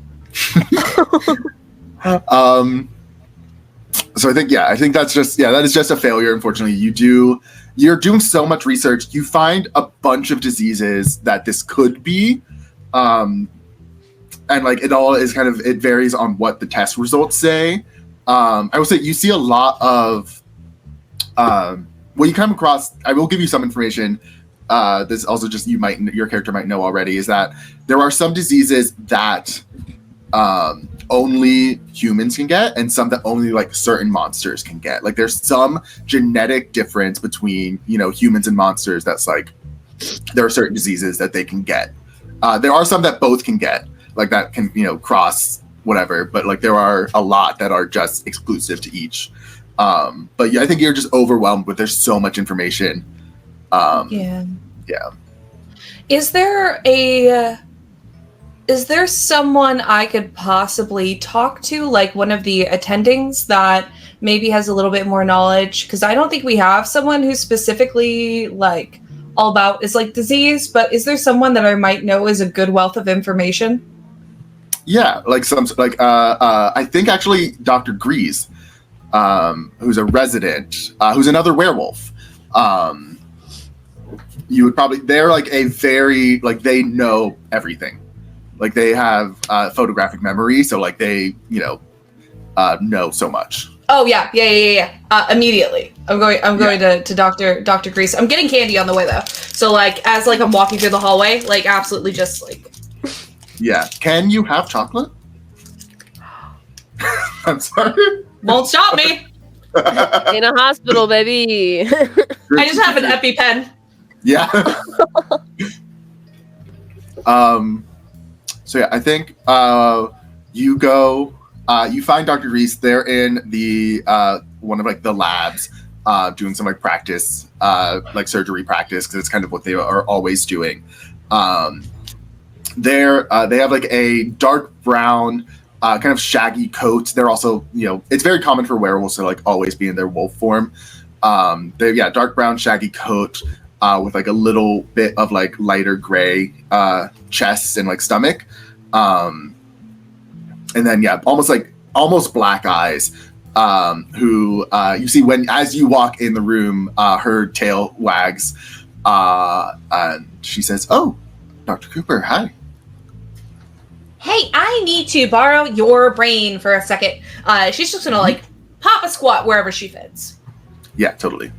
So I think that is just a failure. Unfortunately, you're doing so much research. You find a bunch of diseases that this could be, and like it all is it varies on what the test results say. I will say you see a lot of what you come across. I will give you some information. This also just your character might know already, is that there are some diseases that only humans can get, and some that only like certain monsters can get. Like there's some genetic difference between humans and monsters. That's like there are certain diseases that they can get. There are some that both can get, like that can cross whatever. But like there are a lot that are just exclusive to each. But yeah, I think you're just overwhelmed with there's so much information.
Yeah.
Yeah.
Is there someone I could possibly talk to, like one of the attendings that maybe has a little bit more knowledge? Because I don't think we have someone who's specifically like all about is like disease, but is there someone that I might know is a good wealth of information?
Yeah, I think actually Dr. Grease, who's a resident, who's another werewolf. You would probably, they're like a very, like they know everything. Like they have photographic memory, so like they, know so much.
Oh yeah. Immediately, I'm going to Dr. Grease. I'm getting candy on the way though, so like as like I'm walking through the hallway, like absolutely just like.
Yeah. Can you have chocolate? I'm sorry.
Won't stop me.
In a hospital, baby.
I just have an EpiPen.
Yeah. So yeah, I think you go. You find Dr. Reese. They're in the one of like the labs, doing some like practice, like surgery practice, because it's kind of what they are always doing. They have like a dark brown, kind of shaggy coat. They're also, it's very common for werewolves to like always be in their wolf form. Dark brown shaggy coat. With like a little bit of like lighter gray chest and like stomach, and then almost black eyes. Who you see as you walk in the room, her tail wags, and she says, "Oh, Dr. Cooper, hi."
Hey, I need to borrow your brain for a second. She's just gonna like pop a squat wherever she fits.
Yeah, totally.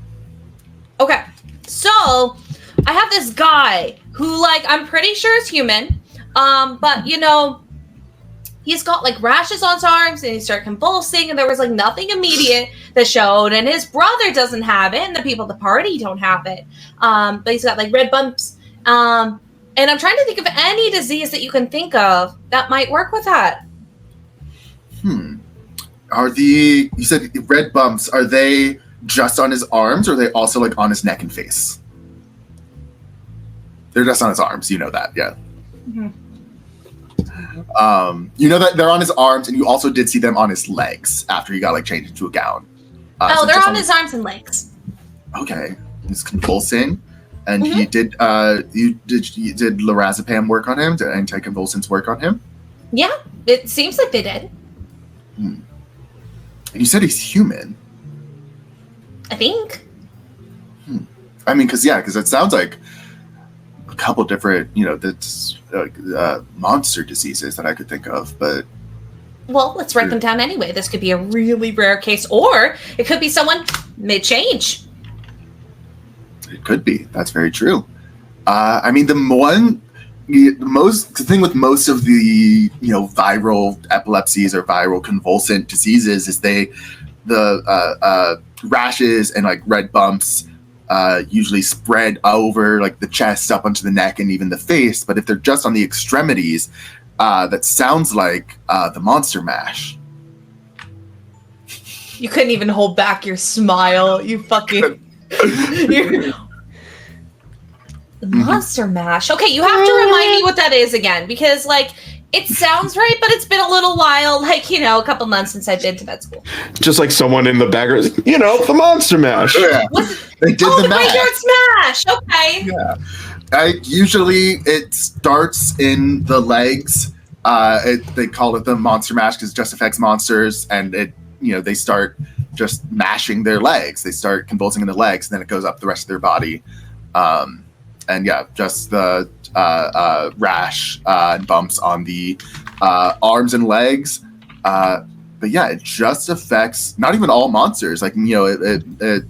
Okay, so I have this guy who, like, I'm pretty sure is human, but you know, he's got like rashes on his arms and he started convulsing, and there was like nothing immediate that showed, and his brother doesn't have it, and the people at the party don't have it. But he's got like red bumps. And I'm trying to think of any disease that you can think of that might work with that.
You said red bumps, are they just on his arms, or are they also like on his neck and face? They're just on his arms, you know that, yeah.
Mm-hmm.
You know that they're on his arms, and you also did see them on his legs after he got like changed into a gown.
So they're on his arms and legs.
Okay. He's convulsing. And he did did lorazepam work on him? Did anticonvulsants work on him?
Yeah, it seems like they did.
And you said he's human.
I think.
I mean, because it sounds like a couple different, that's monster diseases that I could think of, but...
Well, let's write them down anyway. This could be a really rare case, or it could be someone mid-change.
It could be. That's very true. I mean, the thing with most of the viral epilepsies or viral convulsant diseases is the rashes and like red bumps usually spread over like the chest up onto the neck and even the face. But if they're just on the extremities, that sounds like the monster mash.
You couldn't even hold back your smile. You fucking... The monster mash. Okay, you have to remind me what that is again, because like it sounds right, but it's been a little while, like a couple months since I've been to med school.
Just like someone in the background, the monster mash.
Yeah, they did the mash.
Graveyard smash. Okay.
Yeah, usually it starts in the legs. They call it the monster mash because it just affects monsters, and they start just mashing their legs. They start convulsing in the legs, and then it goes up the rest of their body. And yeah, just the rash and bumps on the arms and legs. But yeah, it just affects not even all monsters. Like, it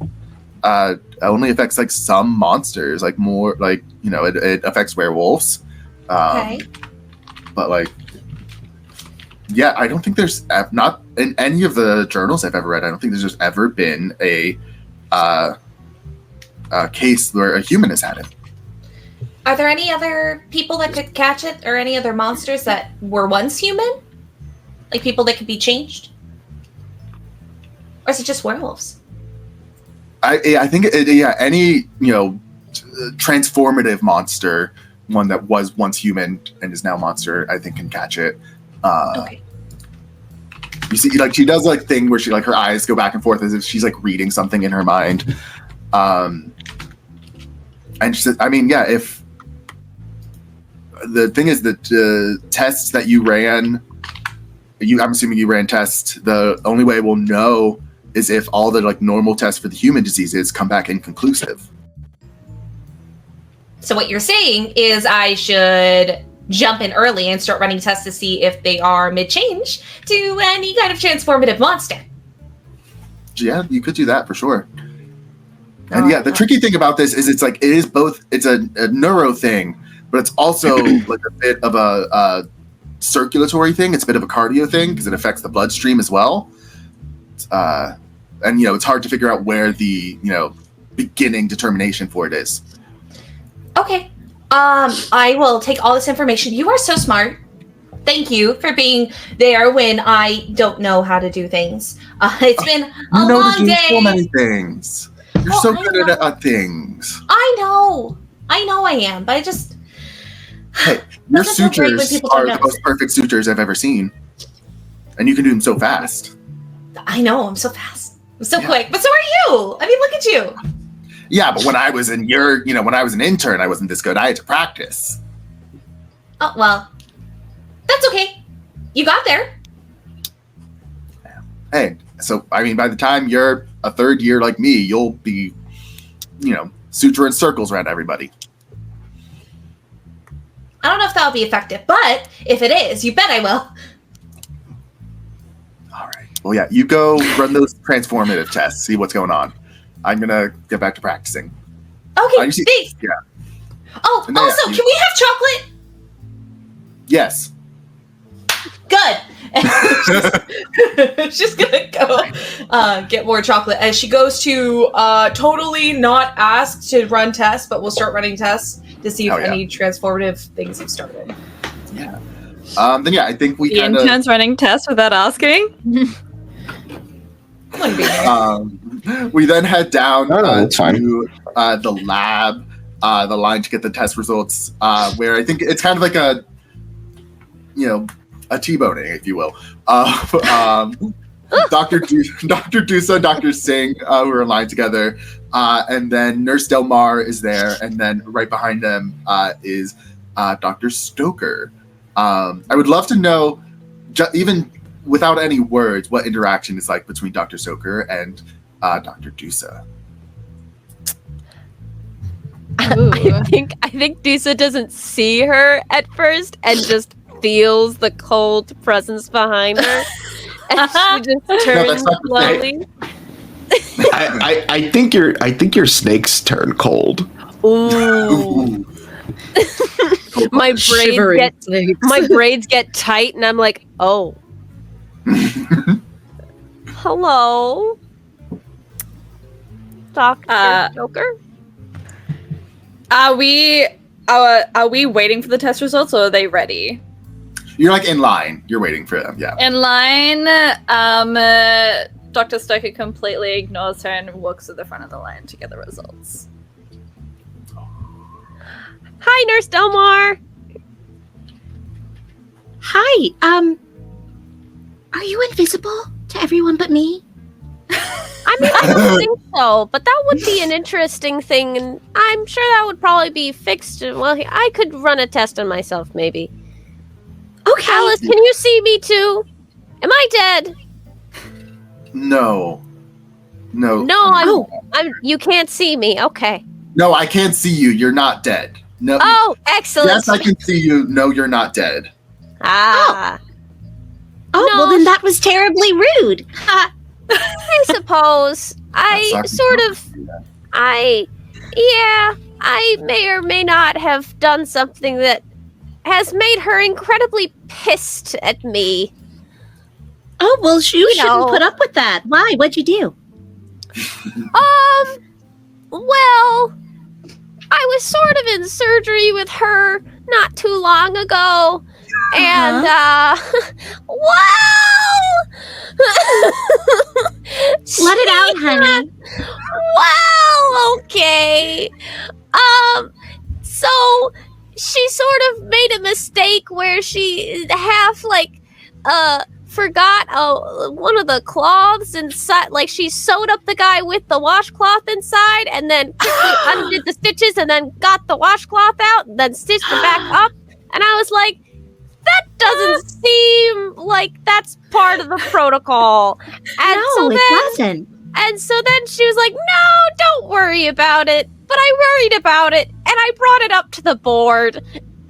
only affects like some monsters, like more like, it affects werewolves.
Okay.
But like, yeah, I don't think there's not in any of the journals I've ever read. I don't think there's just ever been a case where a human has had it.
Are there any other people that could catch it, or any other monsters that were once human? Like people that could be changed? Or is it just werewolves?
I think any transformative monster, one that was once human and is now monster, I think can catch it.
Okay.
You see, like she does like thing where she like her eyes go back and forth as if she's like reading something in her mind. And she said, I mean, yeah, if the thing is that tests that you ran, I'm assuming you ran tests. The only way we'll know is if all the like normal tests for the human diseases come back inconclusive.
So what you're saying is I should jump in early and start running tests to see if they are mid-change to any kind of transformative monster.
Yeah, you could do that for sure. And yeah, the tricky thing about this is it's a neuro thing, but it's also like a bit of a circulatory thing. It's a bit of a cardio thing because it affects the bloodstream as well. And it's hard to figure out where the beginning determination for it is.
Okay. I will take all this information. You are so smart. Thank you for being there when I don't know how to do things. It's been a long day.
So many things. You're so good at things.
I know I am, but I just...
Hey, your sutures are the most perfect sutures I've ever seen. And you can do them so fast.
I know, I'm so fast. I'm so quick, but so are you. I mean, look at you.
Yeah, but when I was in when I was an intern, I wasn't this good. I had to practice.
Oh, well, that's okay. You got there.
Hey, so, I mean, by the time you're a third year like me, you'll be, suturing circles around everybody.
I don't know if that'll be effective, but if it is, you bet I will.
All right. Well, yeah, you go run those transformative tests, see what's going on. I'm going to get back to practicing.
Okay, thanks.
Yeah.
Oh,
And then,
also, can we have chocolate?
Yes.
Good. She's gonna go get more chocolate as she goes to totally not ask to run tests, but we'll start running tests to see if any transformative things have started.
Yeah. Then I think we
The
kind of
intern's running tests without asking.
we then head down
that's fine.
to the lab, the line to get the test results, where I think it's kind of like a T-boning, if you will. Dr. Dusa and Dr. Singh, who are in line together, and then Nurse Delmar is there, and then right behind them is Dr. Stoker. I would love to know, even without any words, what interaction is like between Dr. Stoker and Dr. Dusa.
I think Dusa doesn't see her at first and just feels the cold presence behind her, and she just turns slowly.
I think your snakes turn cold.
Ooh. my braids get tight, and I'm like, oh. Hello, Dr. Stoker.
Are we waiting for the test results, or are they ready?
You're like in line. You're waiting for them. Yeah.
In line, Dr. Stoker completely ignores her and walks to the front of the line to get the results.
Hi, Nurse Delmar.
Hi, are you invisible to everyone but me?
I mean, I don't think so, but that would be an interesting thing, and I'm sure that would probably be fixed. Well, I could run a test on myself, maybe.
Okay.
Alice, can you see me too? Am I dead?
No.
I'm. You can't see me. Okay.
No, I can't see you. You're not dead. No.
Oh, excellent.
Yes, I can see you. No, you're not dead.
Ah.
Oh,
No.
well then that was terribly rude.
I suppose. I may or may not have done something that has made her incredibly pissed at me.
Oh, well, you shouldn't put up with that. Why? What'd you do?
Well, I was sort of in surgery with her not too long ago, and,
Let it out, honey.
Well, okay. So she sort of made a mistake where she forgot one of the cloths inside. Like, she sewed up the guy with the washcloth inside, and then quickly undid the stitches, and then got the washcloth out, and then stitched it back up. And I was like, that doesn't seem like that's part of the protocol. And
it wasn't.
And so then she was like, no, don't worry about it. But I worried about it, and I brought it up to the board.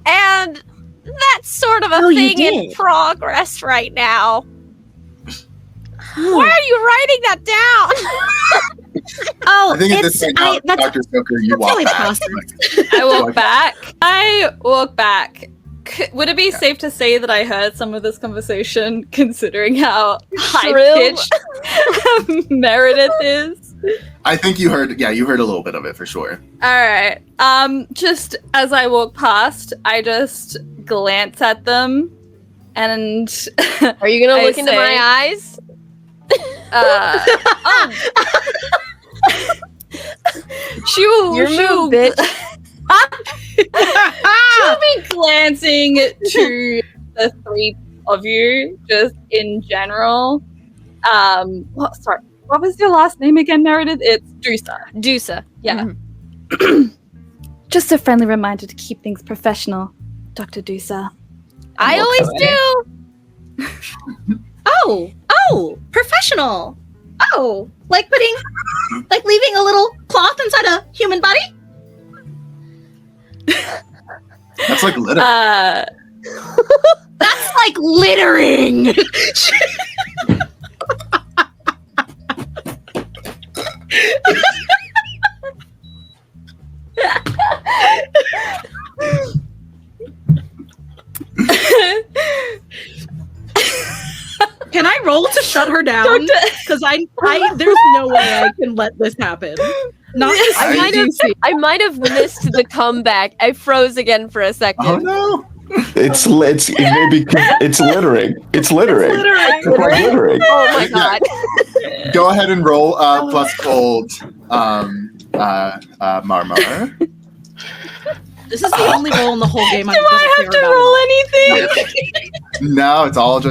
And that's sort of a thing in progress right now. Why are you writing that down?
I think at this point, Dr. Stoker, you walk back.
I walk back. Would it be safe to say that I heard some of this conversation, considering how high-pitched Meredith is?
I think you heard a little bit of it for sure.
Alright. Just as I walk past, I just glance at them, and
are you gonna look into my eyes?
She'll be glancing to the three of you, just in general. What was your last name again, Meredith? It's Dusa. Yeah. Mm-hmm. Just a friendly reminder to keep things professional, Dr. Dusa.
I always do.
Oh, professional. Oh, like leaving a little cloth inside a human body?
That's like litter.
That's like littering.
Can I roll to shut her down? Because I there's no way I can let this happen. Not
I might have missed the comeback. I froze again for a second.
Oh no!
It's littering. It's littering.
It's littering. Oh my god!
Go ahead and roll plus cold, Marmar.
This is the only roll in the whole game.
Do I have to roll anything?
No, it's all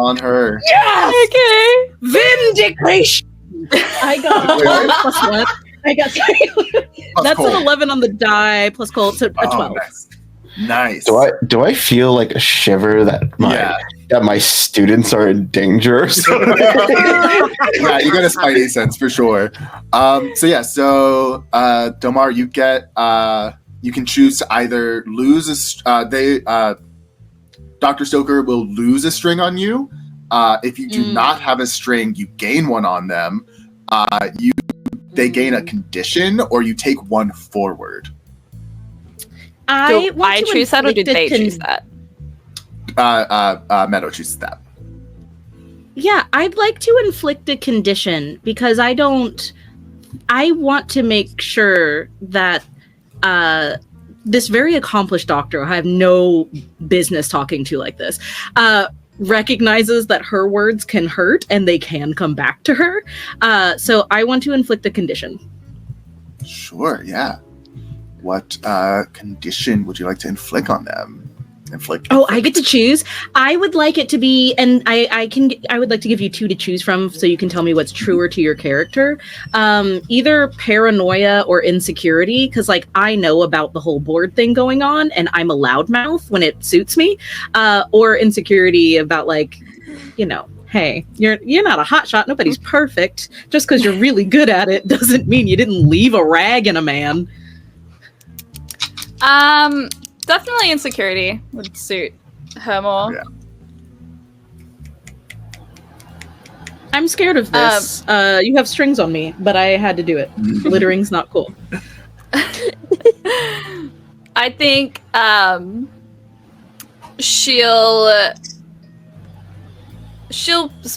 on her.
Yes!
Okay.
Vindication. I got plus what? I got that's
cold.
an 11 on the die plus cold, so a 12.
Nice.
Do I feel like a shiver that my students are in danger?
Yeah, you got a spidey sense for sure. So Domar, you get you can choose to either lose Dr. Stoker will lose a string on you. If you do not have a string, you gain one on them. They gain a condition, or you take one forward.
I choose that, or did they choose that?
Meadow chooses that.
Yeah, I'd like to inflict a condition because I want to make sure that this very accomplished doctor, I have no business talking to like this, recognizes that her words can hurt and they can come back to her. So I want to inflict a condition.
Sure, yeah. What condition would you like to inflict on them?
Oh, I get to choose. I would like it to be, and I would like to give you two to choose from, so you can tell me what's truer to your character. Either paranoia or insecurity, because like I know about the whole board thing going on, and I'm a loudmouth when it suits me. Or insecurity about like, hey, you're not a hotshot. Nobody's perfect. Just because you're really good at it doesn't mean you didn't leave a rag in a man.
Definitely insecurity would suit her more.
Yeah.
I'm scared of this. You have strings on me, but I had to do it. Littering's not cool.
I think she'll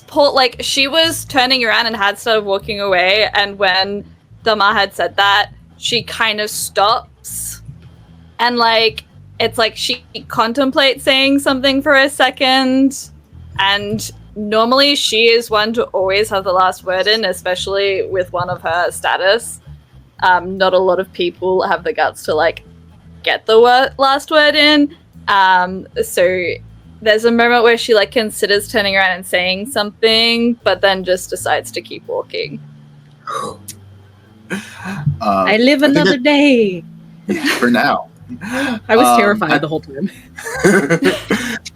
pull, like, she was turning around and had started walking away, and when Dama had said that, she kind of stops, and like it's like she contemplates saying something for a second, and normally she is one to always have the last word in, especially with one of her status. Not a lot of people have the guts to like get the last word in. So there's a moment where she like considers turning around and saying something, but then just decides to keep walking.
I live another day.
For now.
I was terrified the whole time.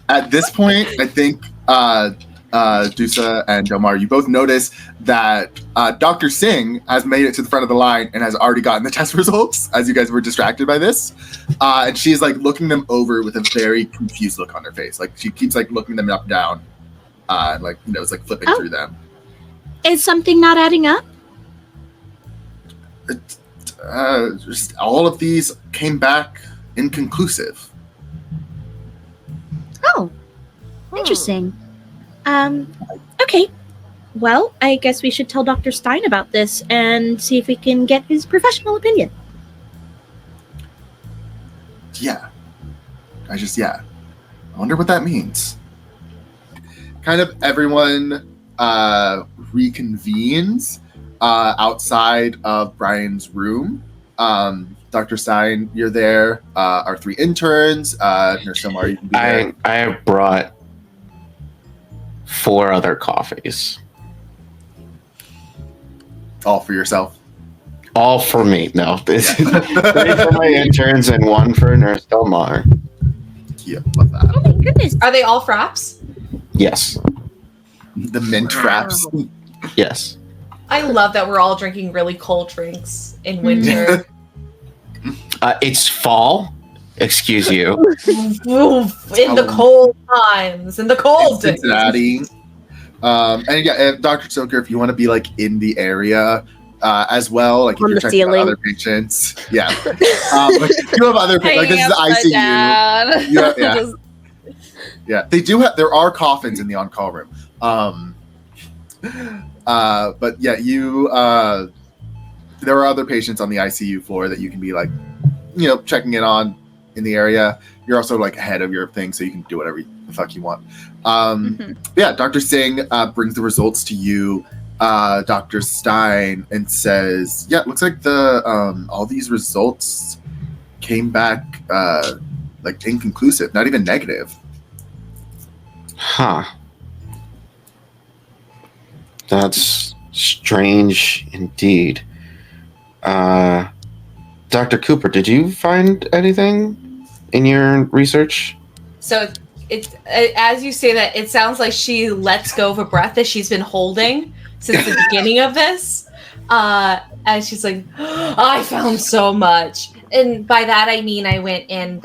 At this point, I think Dusa and Delmar, you both notice that Dr. Singh has made it to the front of the line and has already gotten the test results as you guys were distracted by this. And she's like looking them over with a very confused look on her face. Like she keeps like looking them up and down. It's like flipping through them.
Is something not adding up?
Just all of these came back inconclusive.
Oh, interesting. Okay. Well, I guess we should tell Dr. Stein about this and see if we can get his professional opinion.
Yeah. I wonder what that means. Kind of everyone reconvenes outside of Brian's room. Dr. Stein, you're there. Our three interns, Nurse Delmar, you can be there.
I have brought 4 other coffees.
All for yourself?
All for me. No, this is 3 for my interns and 1 for Nurse Delmar.
Yeah, love that.
Oh my goodness.
Are they all fraps?
Yes.
The mint fraps.
Yes.
I love that we're all drinking really cold drinks in winter.
It's fall. Excuse you.
In the cold times, in the cold days.
Cincinnati. And yeah, Dr. Stoker, if you want to be like in the area as well, like if
On
you're
the
checking out
ceiling.
other patients, yeah. Like, you have other patients, like this is the ICU. Yeah. Yeah, they do have. There are coffins in the on-call room. But yeah, there are other patients on the ICU floor that you can be like, checking in on in the area. You're also like ahead of your thing, so you can do whatever the fuck you want. Yeah, Dr. Singh brings the results to you, Dr. Stein, and says, "Yeah, it looks like the all these results came back like inconclusive, not even negative."
Huh. That's strange indeed. Dr. Cooper, did you find anything in your research?
So it's as you say that, it sounds like she lets go of a breath that she's been holding since the beginning of this. And she's like, I found so much. And by that I mean I went and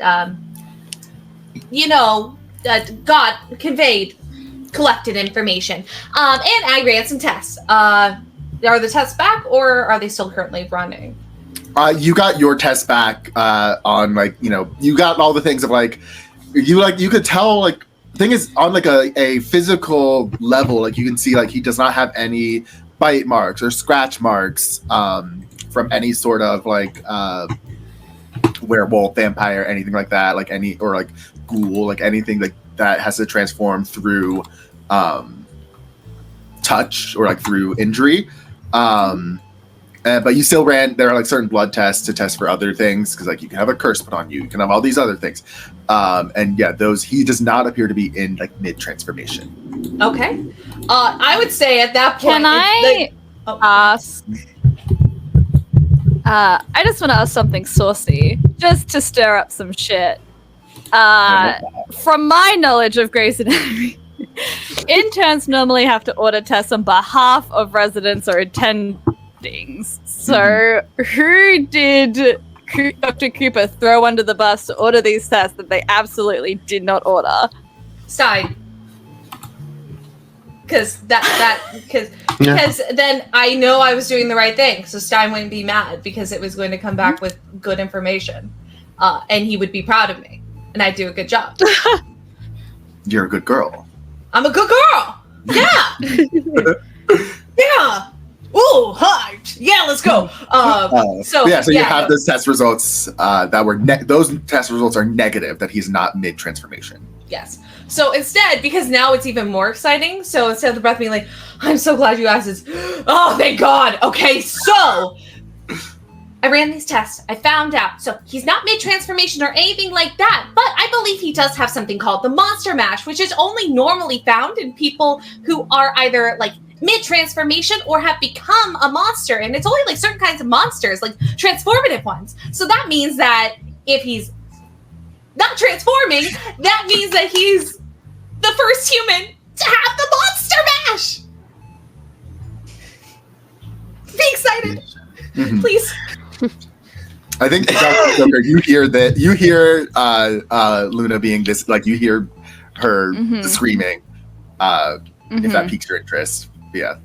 collected information. And I ran some tests. Are the tests back, or are they still currently running?
You got your test back on you got all the things of you could tell thing is on a physical level, like you can see he does not have any bite marks or scratch marks from any sort of werewolf, vampire, anything like that, ghoul, anything that has to transform through touch or through injury. But you still ran. There are certain blood tests to test for other things because you can have a curse put on you. You can have all these other things, and yeah, those he does not appear to be in mid transformation.
Okay, I would say at that point.
Can I ask? I just want to ask something saucy, just to stir up some shit. From my knowledge of Grey's Anatomy, interns normally have to order tests on behalf of residents or attendings. So, who did Dr. Cooper throw under the bus to order these tests that they absolutely did not order?
Stein. Because then I know I was doing the right thing, so Stein wouldn't be mad because it was going to come back with good information, and he would be proud of me, and I'd do a good job.
You're a good girl.
I'm a good girl. Yeah. Yeah. Ooh, hi. Yeah, let's go. So
you have those test results that were those test results are negative, that he's not mid transformation.
Yes. So instead, because now it's even more exciting, so instead of the breath being like, I'm so glad you asked this. Oh, thank God. Okay, so I ran these tests. I found out. So he's not mid-transformation or anything like that, but I believe he does have something called the monster mash, which is only normally found in people who are either mid-transformation or have become a monster. And it's only certain kinds of monsters, transformative ones. So that means that if he's not transforming, that means that he's the first human to have the monster mash. Be excited, please.
I think Dr. Stoker, you hear that. You hear Luna being this, you hear her screaming. If that piques your interest, yeah.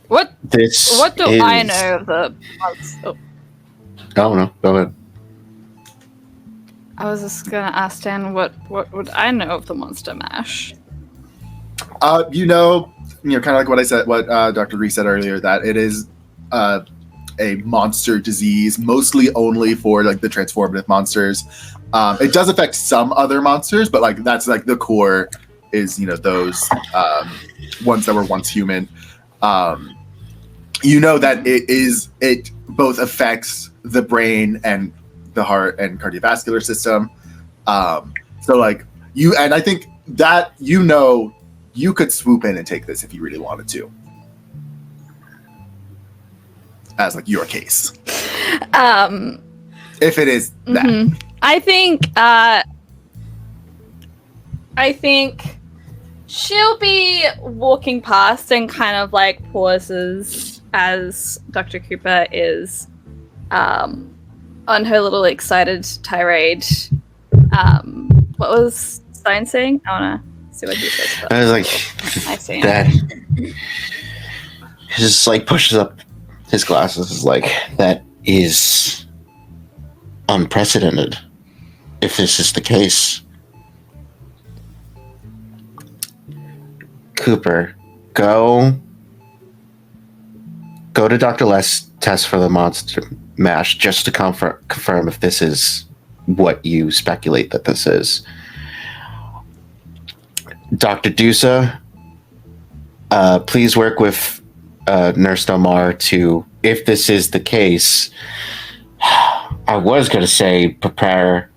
What do I know of the monster?
I don't know. Go ahead.
I was just gonna ask Dan what would I know of the monster mash?
Kind of what I said, what Dr. Reese said earlier, that it is a monster disease, mostly only for the transformative monsters. It does affect some other monsters, but that's the core is those ones that were once human. That it both affects the brain and the heart and cardiovascular system. And I think that you could swoop in and take this if you really wanted to, as your case. If it is that.
I think she'll be walking past and kind of pauses as Dr. Cooper is on her little excited tirade. What was Stein saying? I wanna see what he says. First.
I was like,
I see.
that. He just like pushes up his glasses. Is like, that is unprecedented. If this is the case, Cooper, go to Dr. Les, test for the monster mash just to confirm if this is what you speculate that this is. Dr. Dusa, please work with Nurse Delmar to, if this is the case, I was going to say prepare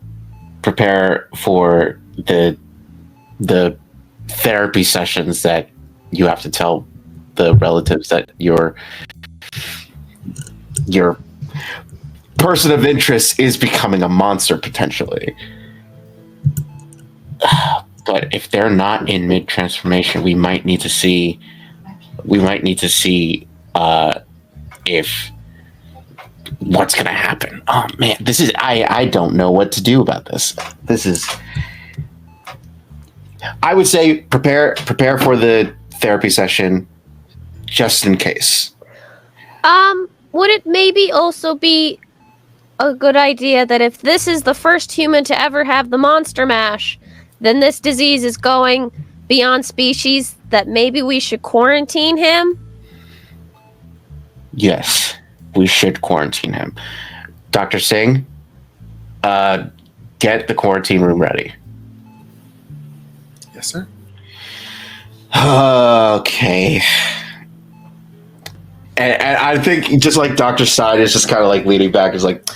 for the therapy sessions that you have to tell the relatives that your person of interest is becoming a monster potentially. But if they're not in mid transformation, we might need to see if what's gonna happen. Oh man, this is I don't know what to do about this. This is, I would say prepare for the therapy session just in case.
Would it maybe also be a good idea that if this is the first human to ever have the monster mash, then this disease is going beyond species, that maybe we should quarantine him?
Yes, we should quarantine him. Dr. Singh, get the quarantine room ready.
Yes, sir.
Okay. And I think just like Dr. Stein is just kind of like leaning back, is like,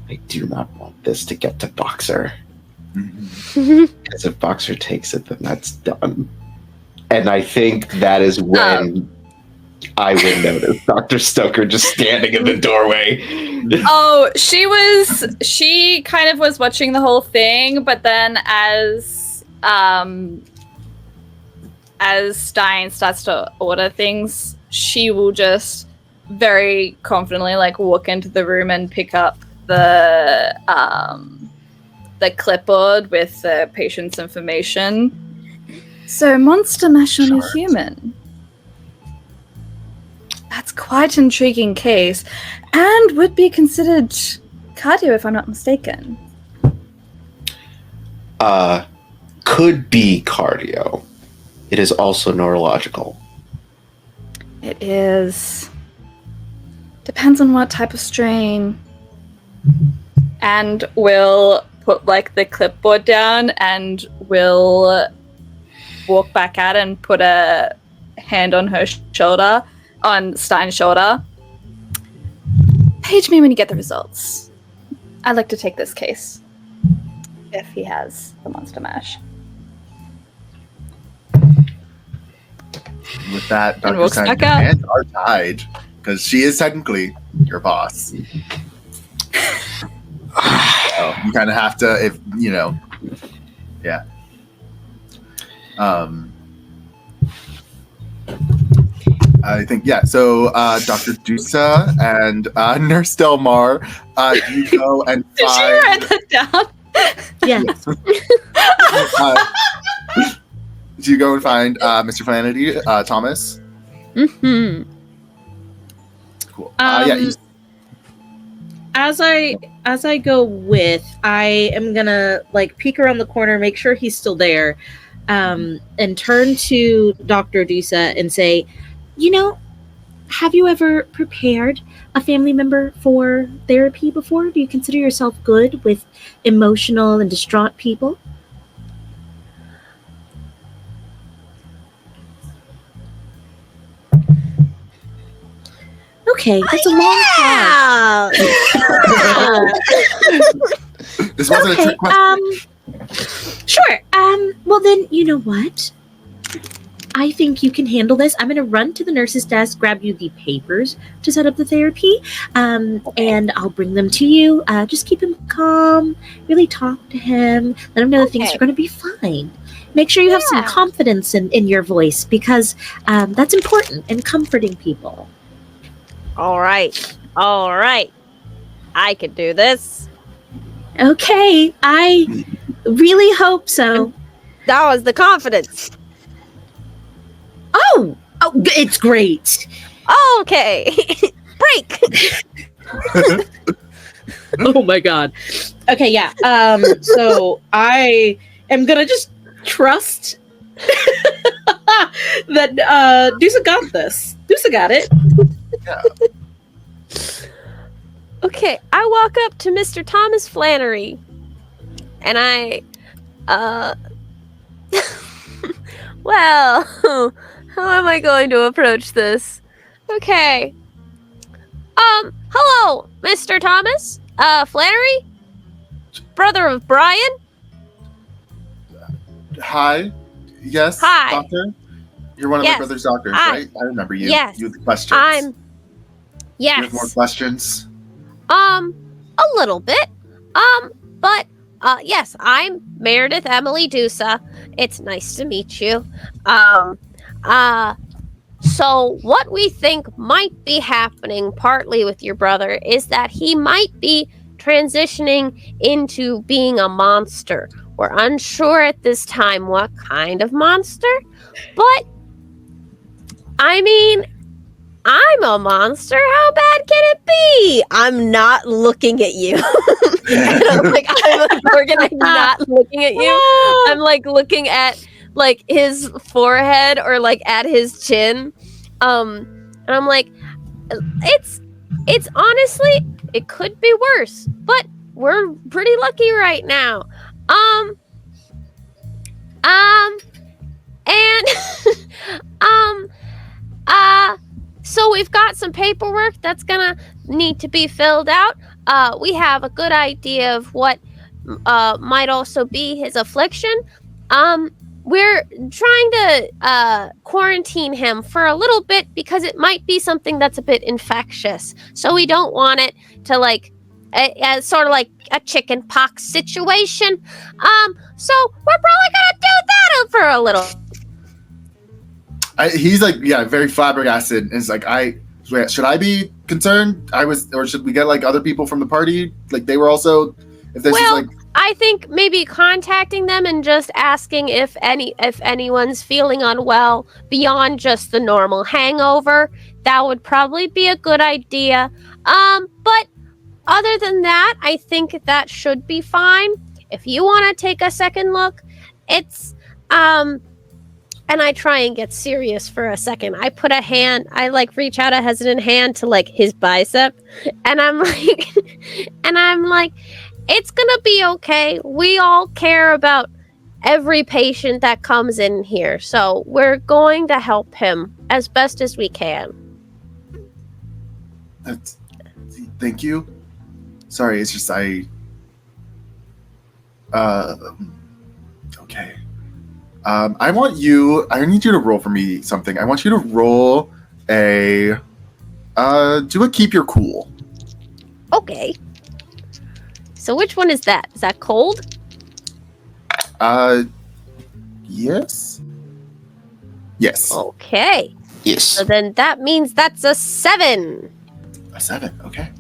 I do not want this to get to Boxer. Because if Boxer takes it, then that's done. And I think that is when I would notice Dr. Stoker just standing in the doorway.
Oh, she kind of was watching the whole thing, but then as Stein starts to order things, she will just very confidently like walk into the room and pick up the clipboard with the patient's information. So, monster mash on a human. That's quite an intriguing case, and would be considered cardio if I'm not mistaken.
Could be cardio. It is also neurological.
It is. Depends on what type of strain. And we'll put like the clipboard down and we'll walk back out and put a hand on her shoulder, on Stein's shoulder. Page me when you get the results. I'd like to take this case. If he has the monster mash.
With that,
And
Dr.
walks
Stein,
back
your
out.
hands are tied because she is technically your boss. So you kind of have to, if you know, yeah. I think So Dr. Dusa and Nurse Delmar, you go and
Did
find.
you write that down?
Yeah.
Do you go and find Mr. Flannery, Thomas?
Mm-hmm.
Cool.
As I go with, I am gonna like peek around the corner, make sure he's still there, and turn to Dr. Dusa and say, you know, have you ever prepared a family member for therapy before? Do you consider yourself good with emotional and distraught people? Okay, it's a long pause.
This wasn't a trick question.
Sure. Well then, you know what? I think you can handle this. I'm going to run to the nurse's desk, grab you the papers to set up the therapy, and I'll bring them to you. Just keep him calm, really talk to him, let him know that things are going to be fine. Make sure you have some confidence in your voice, because that's important in comforting people.
All right. I could do this.
Okay, I really hope so.
That was the confidence.
Oh, it's great.
Okay. Break.
Oh my god. Okay, yeah. So I am gonna just trust that Dusa got this. Dusa got it.
Yeah.
Okay, I walk up to Mr. Thomas Flannery, and I, well, how am I going to approach this? Okay. Hello, Mr. Thomas, Flannery? Brother of Brian?
Hi. Yes.
Hi.
Doctor. You're one of
Yes.
my brother's doctors,
Hi.
right? I remember you.
Yes.
You have the questions. You have more
Yes.
questions.
A little bit. But, yes, I'm Meredith Emily Dusa. It's nice to meet you. So what we think might be happening partly with your brother is that he might be transitioning into being a monster. We're unsure at this time what kind of monster, but I mean, I'm a monster. How bad can it be? I'm not looking at you. I'm not looking at you. I'm like looking at like his forehead or like at his chin. And I'm like, it's honestly, it could be worse, but we're pretty lucky right now. And so we've got some paperwork that's gonna need to be filled out. We have a good idea of what might also be his affliction. We're trying to quarantine him for a little bit because it might be something that's a bit infectious. So we don't want it to like sort of like a chicken pox situation. So we're probably gonna do that for a little.
He's like, yeah, very flabbergasted. And it's like, should I be concerned? Or should we get like other people from the party? Like they were also, if this is like.
I think maybe contacting them and just asking if anyone's feeling unwell beyond just the normal hangover, that would probably be a good idea. But other than that, I think that should be fine. If you want to take a second look, it's and I try and get serious for a second. I put a hand, I like reach out a hesitant hand to like his bicep, and I'm like, it's gonna be okay. We all care about every patient that comes in here, so we're going to help him as best as we can.
Thank you. Sorry, it's just okay. I need you to roll for me something. I want you to roll do a keep your cool.
Okay. So which one is that? Is that cold?
Yes. Yes.
Okay.
Yes.
So then that means that's a 7.
A 7, okay.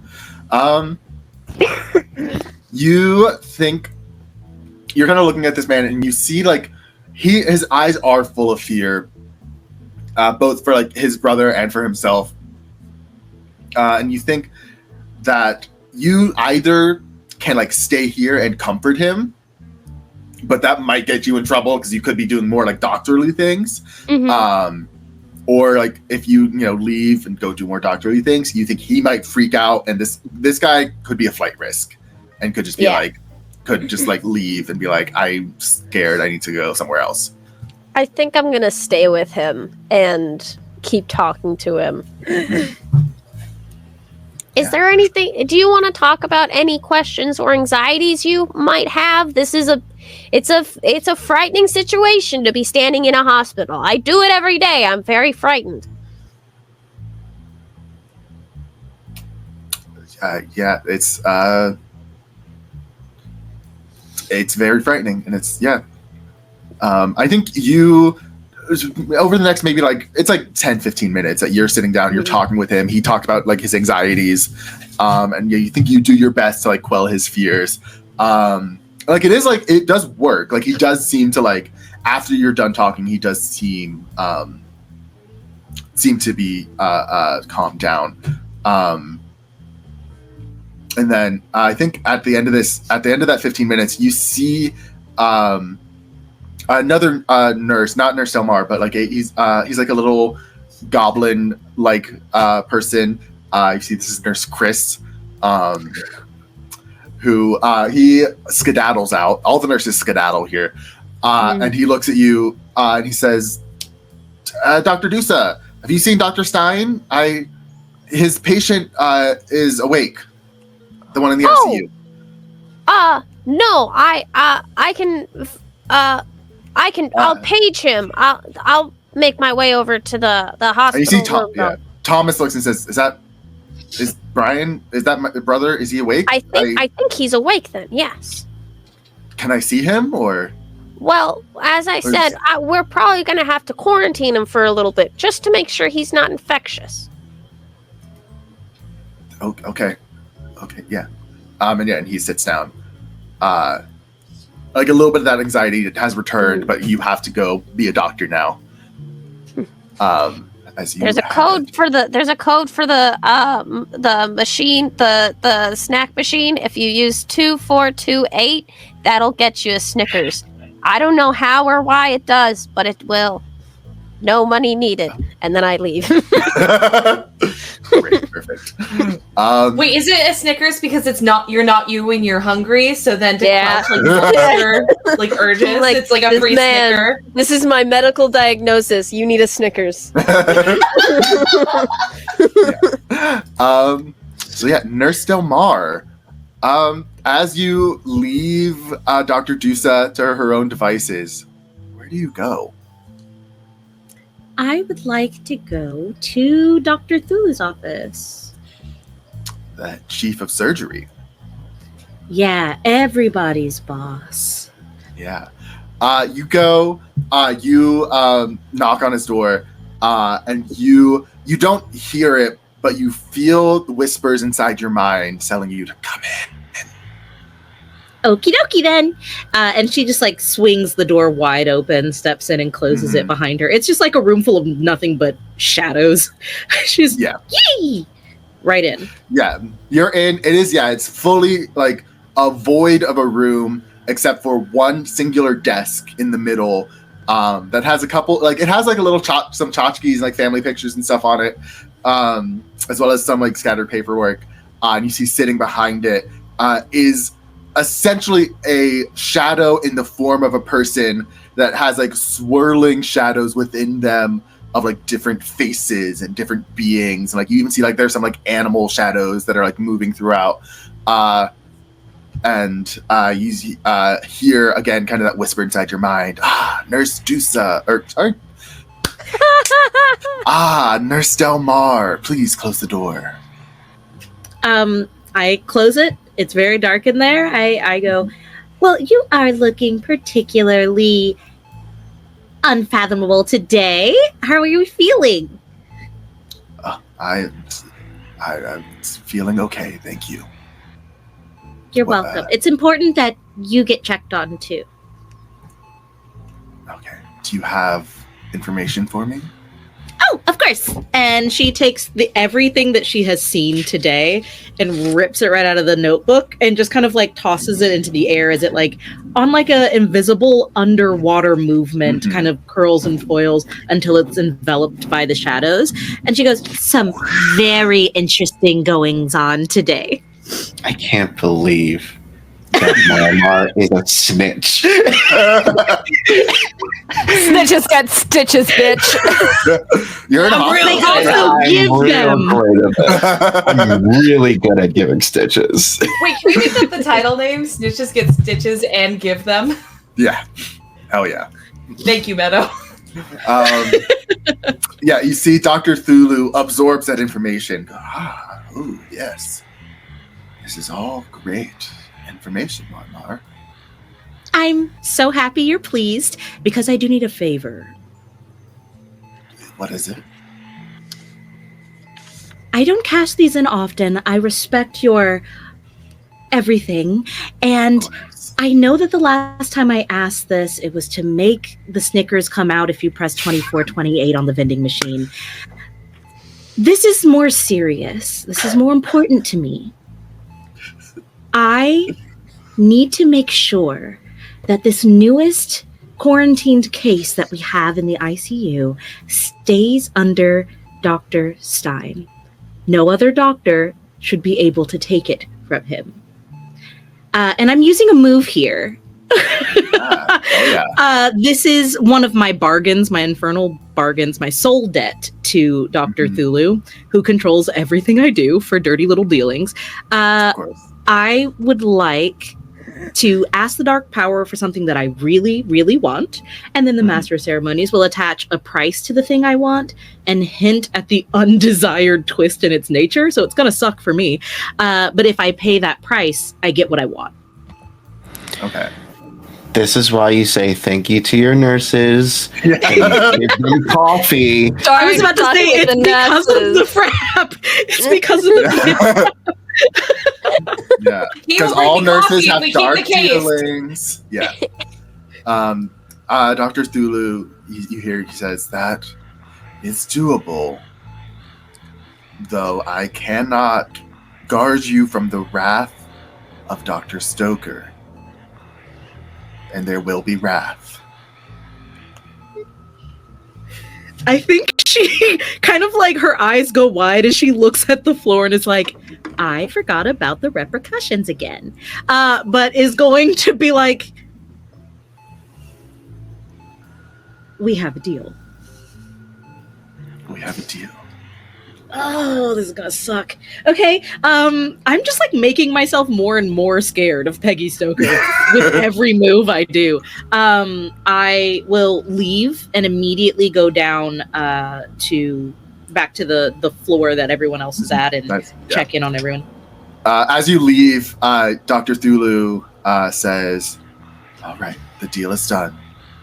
You think you're kind of looking at this man and you see like his eyes are full of fear, both for like his brother and for himself. And you think that you either can like stay here and comfort him, but that might get you in trouble because you could be doing more like doctorly things.
Mm-hmm.
Or like if you leave and go do more doctorly things, you think he might freak out, and this guy could be a flight risk and could just be like leave and be like, I'm scared, I need to go somewhere else.
I think I'm gonna stay with him and keep talking to him. Is there anything? Do you want to talk about any questions or anxieties you might have? It's a frightening situation to be standing in a hospital. I do it every day. I'm very frightened.
Yeah, it's very frightening, and it's I think you over the next maybe like it's like 10-15 minutes that you're sitting down, you're talking with him. He talked about like his anxieties, and you think you do your best to like quell his fears. Like it does work. Like he does seem to like after you're done talking, he does seem to be calmed down. And then I think at the end of that 15 minutes, you see another nurse, not Nurse Delmar, but like he's like a little goblin like person. You see this is Nurse Chris, who he skedaddles out. All the nurses skedaddle here, and he looks at you and he says, "Dr. Dusa, have you seen Dr. Stein? His patient is awake. The one in the ICU."
No, I can. I'll page him. I'll make my way over to the hospital.
And you see Thomas looks and says, "Is Brian? Is that my brother? Is he awake?"
I think he's awake. Then yes.
Can I see him or?
Well, as I said, we're probably going to have to quarantine him for a little bit just to make sure he's not infectious.
Okay, yeah. And he sits down. Like a little bit of that anxiety has returned, but you have to go be a doctor now. There's a code for the machine, the snack machine. If you use 2428, that'll get you a Snickers. I don't know how or why it does, but it will. No money needed. And then I leave. Great, perfect.
Wait, is it a Snickers because you're not you when you're hungry? So then to quench like urges, it's like a free Snicker.
This is my medical diagnosis. You need a Snickers.
So yeah, Nurse Delmar. As you leave Dr. Dusa to her own devices, where do you go?
I would like to go to Dr. Thulu's office.
The chief of surgery.
Yeah, everybody's boss.
Yeah. You go, you knock on his door, and you don't hear it, but you feel the whispers inside your mind telling you to come in.
Okie dokie then. And she just like swings the door wide open, steps in and closes it behind her. It's just like a room full of nothing but shadows. She's yay! Right in.
Yeah, you're in. It is, it's fully like a void of a room except for one singular desk in the middle that has a couple, like it has like a little some tchotchkes, like family pictures and stuff on it, as well as some like scattered paperwork. And you see sitting behind it is essentially a shadow in the form of a person that has like swirling shadows within them of like different faces and different beings, and like you even see like there's some like animal shadows that are like moving throughout, and you hear again kind of that whisper inside your mind, Nurse Dusa, or sorry, Nurse Delmar, please close the door.
I close it. It's very dark in there. I go, well, you are looking particularly unfathomable today. How are you feeling?
I'm feeling okay, thank you.
You're welcome. It's important that you get checked on too.
Okay. Do you have information for me?
Oh, of course. And she takes everything that she has seen today and rips it right out of the notebook and just kind of like tosses it into the air as it like on like a invisible underwater movement kind of curls and foils until it's enveloped by the shadows. And she goes, some very interesting goings on today.
I can't believe that Marmar is a snitch.
Snitches got stitches, bitch.
You're in a hospital.
I'm really good at giving stitches.
Wait, can we make up the title name? Snitches get stitches and give them.
Yeah. Hell yeah.
Thank you, Meadow.
Yeah, you see Dr. Thulu absorbs that information. Ooh, yes. This is all great information, Marmar.
I'm so happy you're pleased because I do need a favor.
What is it?
I don't cash these in often. I respect your everything. And I know that the last time I asked this, it was to make the Snickers come out if you press 2428 on the vending machine. This is more serious. This is more important to me. I need to make sure that this newest quarantined case that we have in the ICU stays under Dr. Stein. No other doctor should be able to take it from him. And I'm using a move here. This is one of my bargains, my infernal bargains, my soul debt to Dr. Thulu, who controls everything I do for dirty little dealings.
Of course.
I would like to ask the Dark Power for something that I really, really want, and then the Master of Ceremonies will attach a price to the thing I want and hint at the undesired twist in its nature, so it's going to suck for me. But if I pay that price, I get what I want.
Okay.
This is why you say thank you to your nurses.
Yeah.
And give them coffee.
I was about to say it's because of the frap. It's because of the
Yeah, because all nurses have dark feelings. Yeah. Dr. Thulu, you hear he says that is doable, though I cannot guard you from the wrath of Dr. Stoker, and there will be wrath.
I think she kind of like her eyes go wide as she looks at the floor and is like, I forgot about the repercussions again. But is going to be like, we have a deal.
We have a deal.
Oh, this is gonna suck. Okay, I'm just like making myself more and more scared of Peggy Stoker with every move I do. I will leave and immediately go down back to the floor that everyone else is at and check in on everyone.
As you leave, Dr. Thulu says, all right, the deal is done.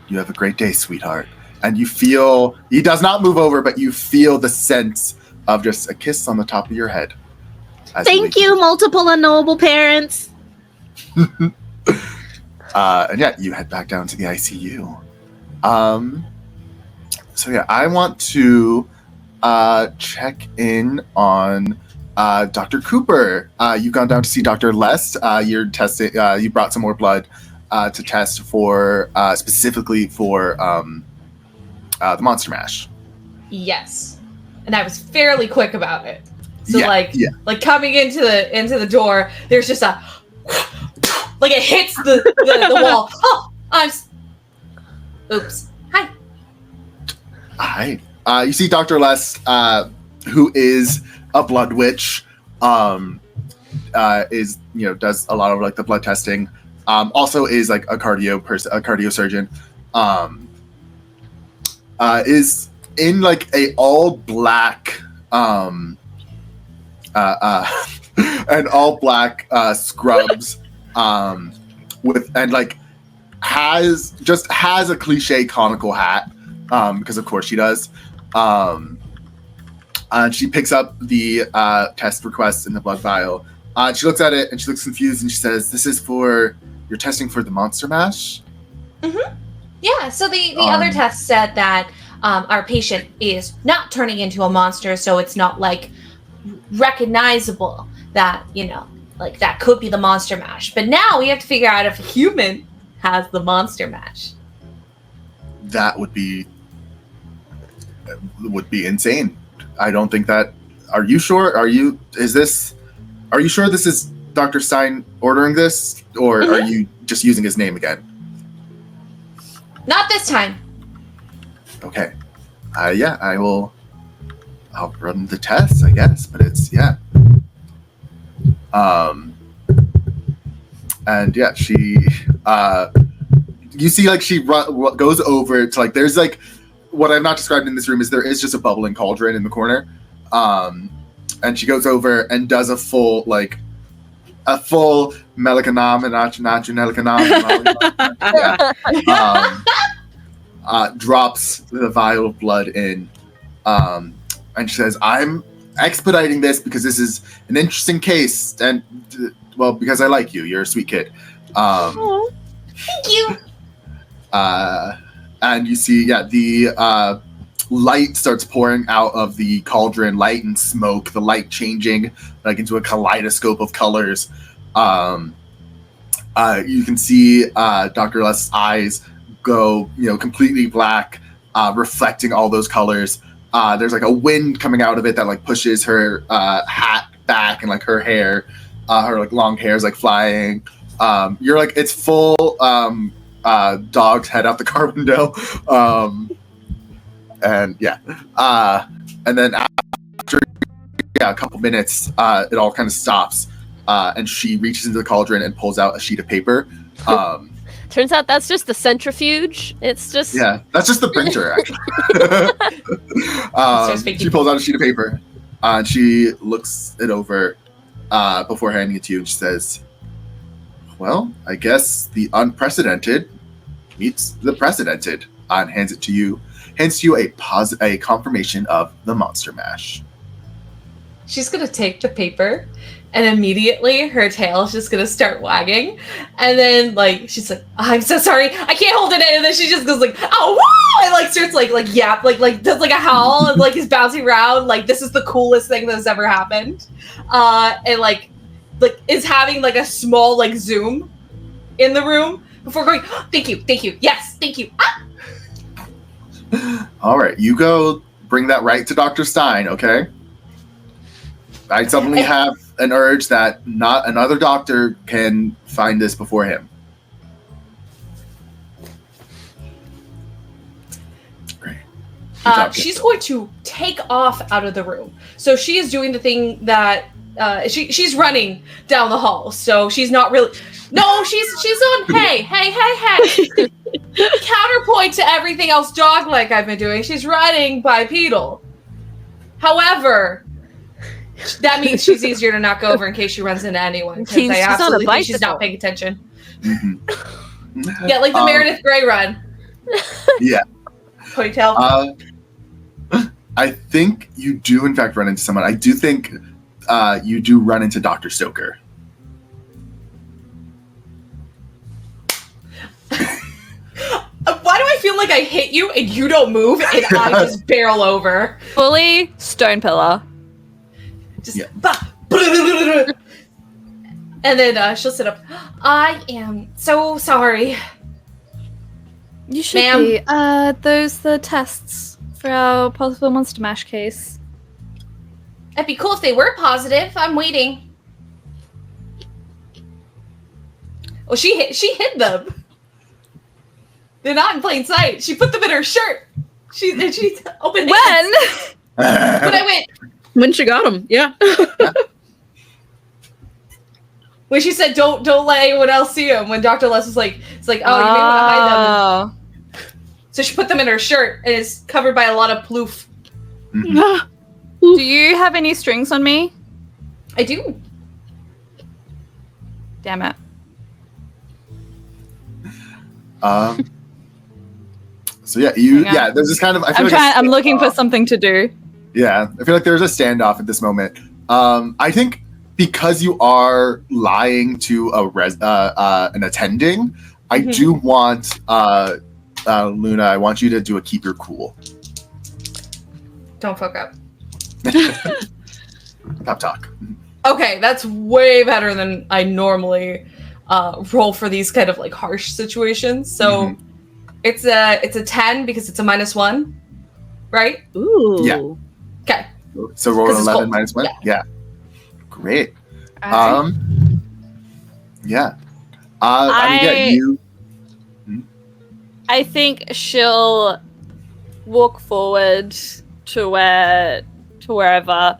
You have a great day, sweetheart. And you feel, he does not move over, but you feel the sense of just a kiss on the top of your head.
Thank you, multiple unknowable parents.
And yeah, you head back down to the ICU. So yeah, I want to check in on Dr. Cooper. You've gone down to see Dr. Lest. You're testing. You brought some more blood to test for specifically for the Monster Mash.
Yes, and I was fairly quick about it. So like coming into the door, there's just a like it hits the wall. Oh, oops. Hi.
You see Dr. Lest, who is a blood witch, is does a lot of like the blood testing. Also is like a cardio surgeon. Is in like a all black and all black scrubs with and like has a cliche conical hat because of course she does. And she picks up the test request in the blood vial. She looks at it and she looks confused and she says, "This is for you're testing for the Monster Mash?"
Mm-hmm. Yeah. So the other test said that our patient is not turning into a monster, so it's not like recognizable that like that could be the Monster Mash. But now we have to figure out if a human has the Monster Mash.
That would be insane. I don't think that. Are you sure? Are you sure this is Dr. Stein ordering this, or are you just using his name again?
Not this time.
Okay. I'll run the tests, I guess, but it's and yeah, she you see like she goes over to like there's like what I've not described in this room is there is just a bubbling cauldron in the corner. And she goes over and does a full melicanam and nachu, drops the vial of blood in, And she says, I'm expediting this because this is an interesting case, and well, because I like you. You're a sweet kid.
Thank you.
And you see, the light starts pouring out of the cauldron, light and smoke, the light changing like into a kaleidoscope of colors. You can see Dr. Less's eyes go, completely black, reflecting all those colors. There's like a wind coming out of it that like pushes her hat back, and like her hair, her like long hair is like flying. You're like, it's full dog's head out the car window. And then after a couple minutes, it all kind of stops, and she reaches into the cauldron and pulls out a sheet of paper.
Turns out that's just the centrifuge. It's just
That's just the printer. Actually, she pulls out a sheet of paper, and she looks it over before handing it to you, and she says, "Well, I guess the unprecedented meets the precedented," and hands it to you. Hands you a confirmation of the monster mash.
She's gonna take the paper, and immediately her tail is just gonna start wagging, and then like she's like, "I'm so sorry, I can't hold it in," and then she just goes like, "Oh, woo!" and like starts like yap, like does like a howl, and like is bouncing around, like this is the coolest thing that's ever happened, and like is having like a small like zoom in the room before going, oh, thank you, yes, thank you. Ah!
All right, you go bring that right to Dr. Stein, okay? I suddenly have an urge that not another doctor can find this before him. Great.
She's going to take off out of the room. So she is doing the thing that she's running down the hall. So she's not really. No, she's on. Hey. Counterpoint to everything else dog-like I've been doing. She's riding bipedal. However, that means she's easier to knock over in case she runs into anyone. Because I absolutely think she's not paying attention.
Mm-hmm.
Yeah, like the Meredith Grey run.
Yeah.
Ponytail.
I think you do, in fact, run into someone. I do think you do run into Dr. Stoker.
Why do I feel like I hit you and you don't move and I just barrel over?
Fully stone pillar.
Just and then she'll sit up. I am so sorry.
You should
Ma'am.
be. Those the tests for our possible monster mash case.
It'd be cool if they were positive. I'm waiting. Oh, she hid them. They're not in plain sight. She put them in her shirt. She opened
When?
When I went.
When she got him, yeah.
When she said, "Don't let anyone else see them." When Dr. Les was like, "It's like, oh, you may want to hide them." So she put them in her shirt, and it's covered by a lot of ploof.
Mm-hmm.
Do you have any strings on me?
I do.
Damn it.
So there's this kind of.
I'm looking for something to do.
Yeah, I feel like there's a standoff at this moment. I think because you are lying to an attending, I do want Luna. I want you to do a keep your cool.
Don't fuck up.
Pep talk.
Okay, that's way better than I normally roll for these kind of like harsh situations. So it's a 10 because it's a -1, right?
Ooh.
Yeah.
Okay.
So roll an 11
cold.
-1. Yeah. Great.
Alright.
Yeah. You.
I think she'll walk forward to wherever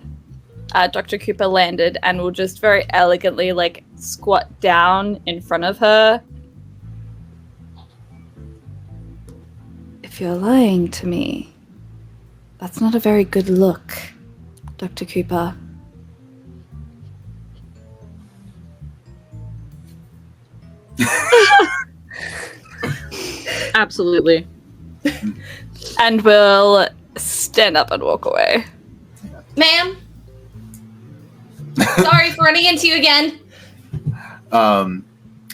Dr. Cooper landed, and will just very elegantly like squat down in front of her. If you're lying to me, that's not a very good look, Dr. Cooper.
Absolutely.
And we'll stand up and walk away.
Ma'am? Sorry for running into you again.
And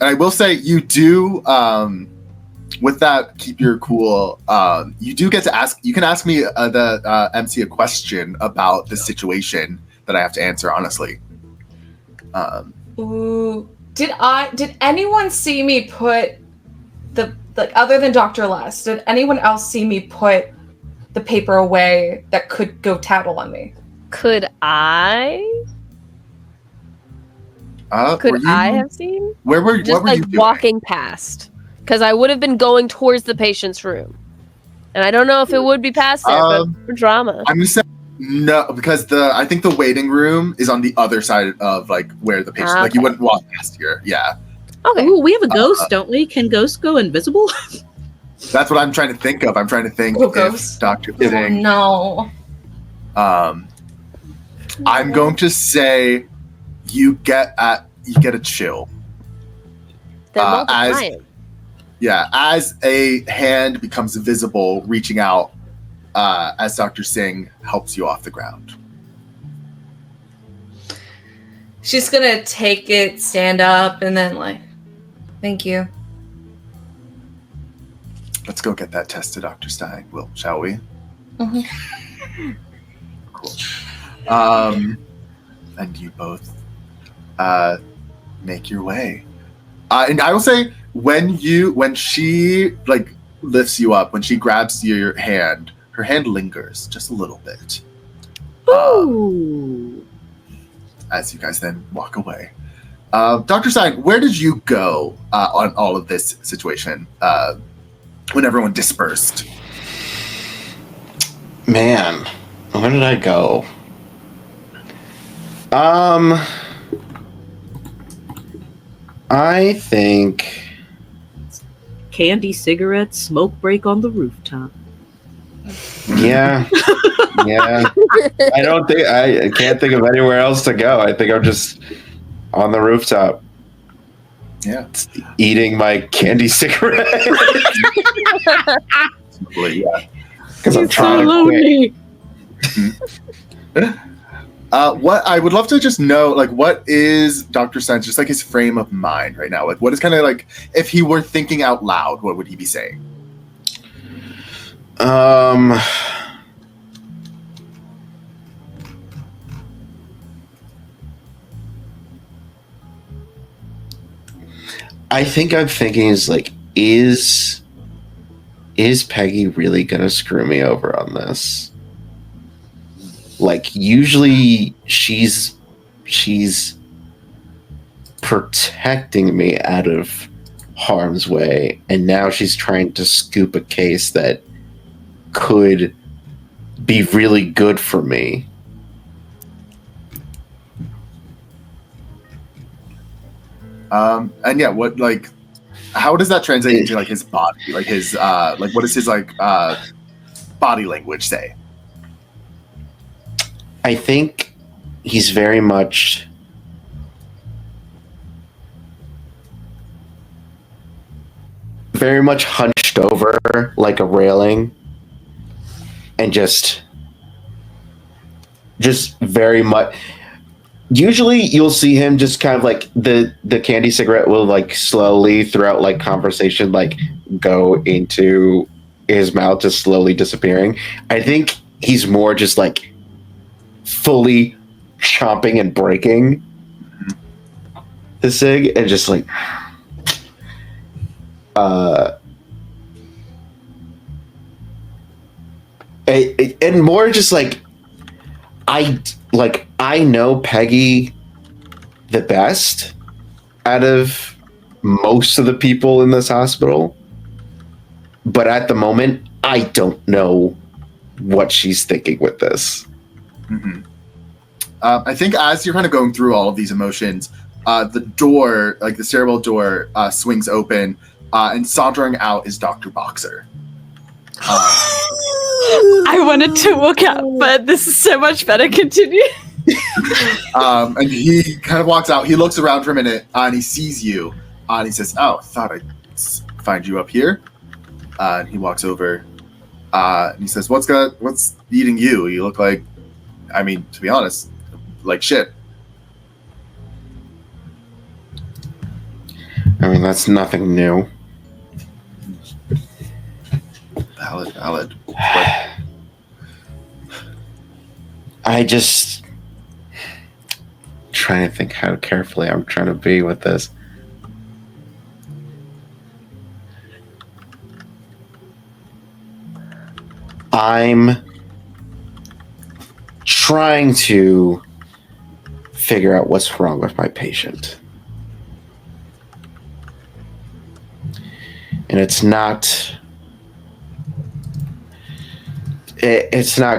I will say you do, with that, keep your cool. You do get to ask. You can ask me the MC a question about the situation that I have to answer. Honestly.
Ooh, did anyone see me put other than Dr. Les? Did anyone else see me put the paper away that could go tattle on me?
Could I? Could I have seen?
Where were
Just
what were
like
you doing?
walking past, because I would have been going towards the patient's room, and I don't know if it would be past there, but for drama.
I'm gonna say no, because I think the waiting room is on the other side of like where the patient. Like you wouldn't walk past here. Yeah,
Okay.
Ooh, we have a ghost, don't we? Can ghosts go invisible?
that's what I'm trying to think of. I'm trying to think
Oh,
if
ghost.
Dr.
Oh,
Thing.
no.
I'm going to say you get a chill.
They're
as-
multiplying.
Yeah, as a hand becomes visible, reaching out as Dr. Singh helps you off the ground.
She's gonna take it, stand up, and then like, thank you.
Let's go get that tested, Dr. Stein. Shall we?
Mhm.
Cool. And you both make your way. And I will say, when she like lifts you up, when she grabs your hand, her hand lingers just a little bit.
Ooh.
As you guys then walk away. Dr. Stein, where did you go on all of this situation when everyone dispersed?
Man, where did I go? I think
Candy, cigarettes, smoke break on the rooftop.
yeah. Yeah. I can't think of anywhere else to go. I think I'm just on the rooftop.
Yeah.
Eating my candy cigarette.
Yeah.
Because I'm trying to quit.
What I would love to just know, like, what is Dr. Stein's just like his frame of mind right now? Like, what is kind of like, if he were thinking out loud, what would he be saying?
I think I'm thinking is like, is Peggy really gonna screw me over on this? Like, usually she's protecting me out of harm's way, and now she's trying to scoop a case that could be really good for me.
And yeah, what, like, how does that translate into like his body, like his like what does his like body language say?
I think he's very much hunched over like a railing, and just very much. Usually you'll see him just kind of like the candy cigarette will like slowly throughout like conversation like go into his mouth, just slowly disappearing. I think he's more just like fully chomping and breaking the cig and just like and more just like I know Peggy the best out of most of the people in this hospital, but at the moment I don't know what she's thinking with this.
Mm-hmm. I think as you're kind of going through all of these emotions, the door, like the stairwell door, swings open, and sauntering out is Dr. Boxer.
I wanted to walk out, but this is so much better. Continue.
And he kind of walks out. He looks around for a minute, and he sees you, and he says, "Oh, thought I'd find you up here." And he walks over, And he says, what's eating you? You look like, I mean, to be honest, like shit.
I mean, that's nothing new.
Valid.
I just trying to think how carefully I'm trying to be with this. I'm trying to figure out what's wrong with my patient. And it's not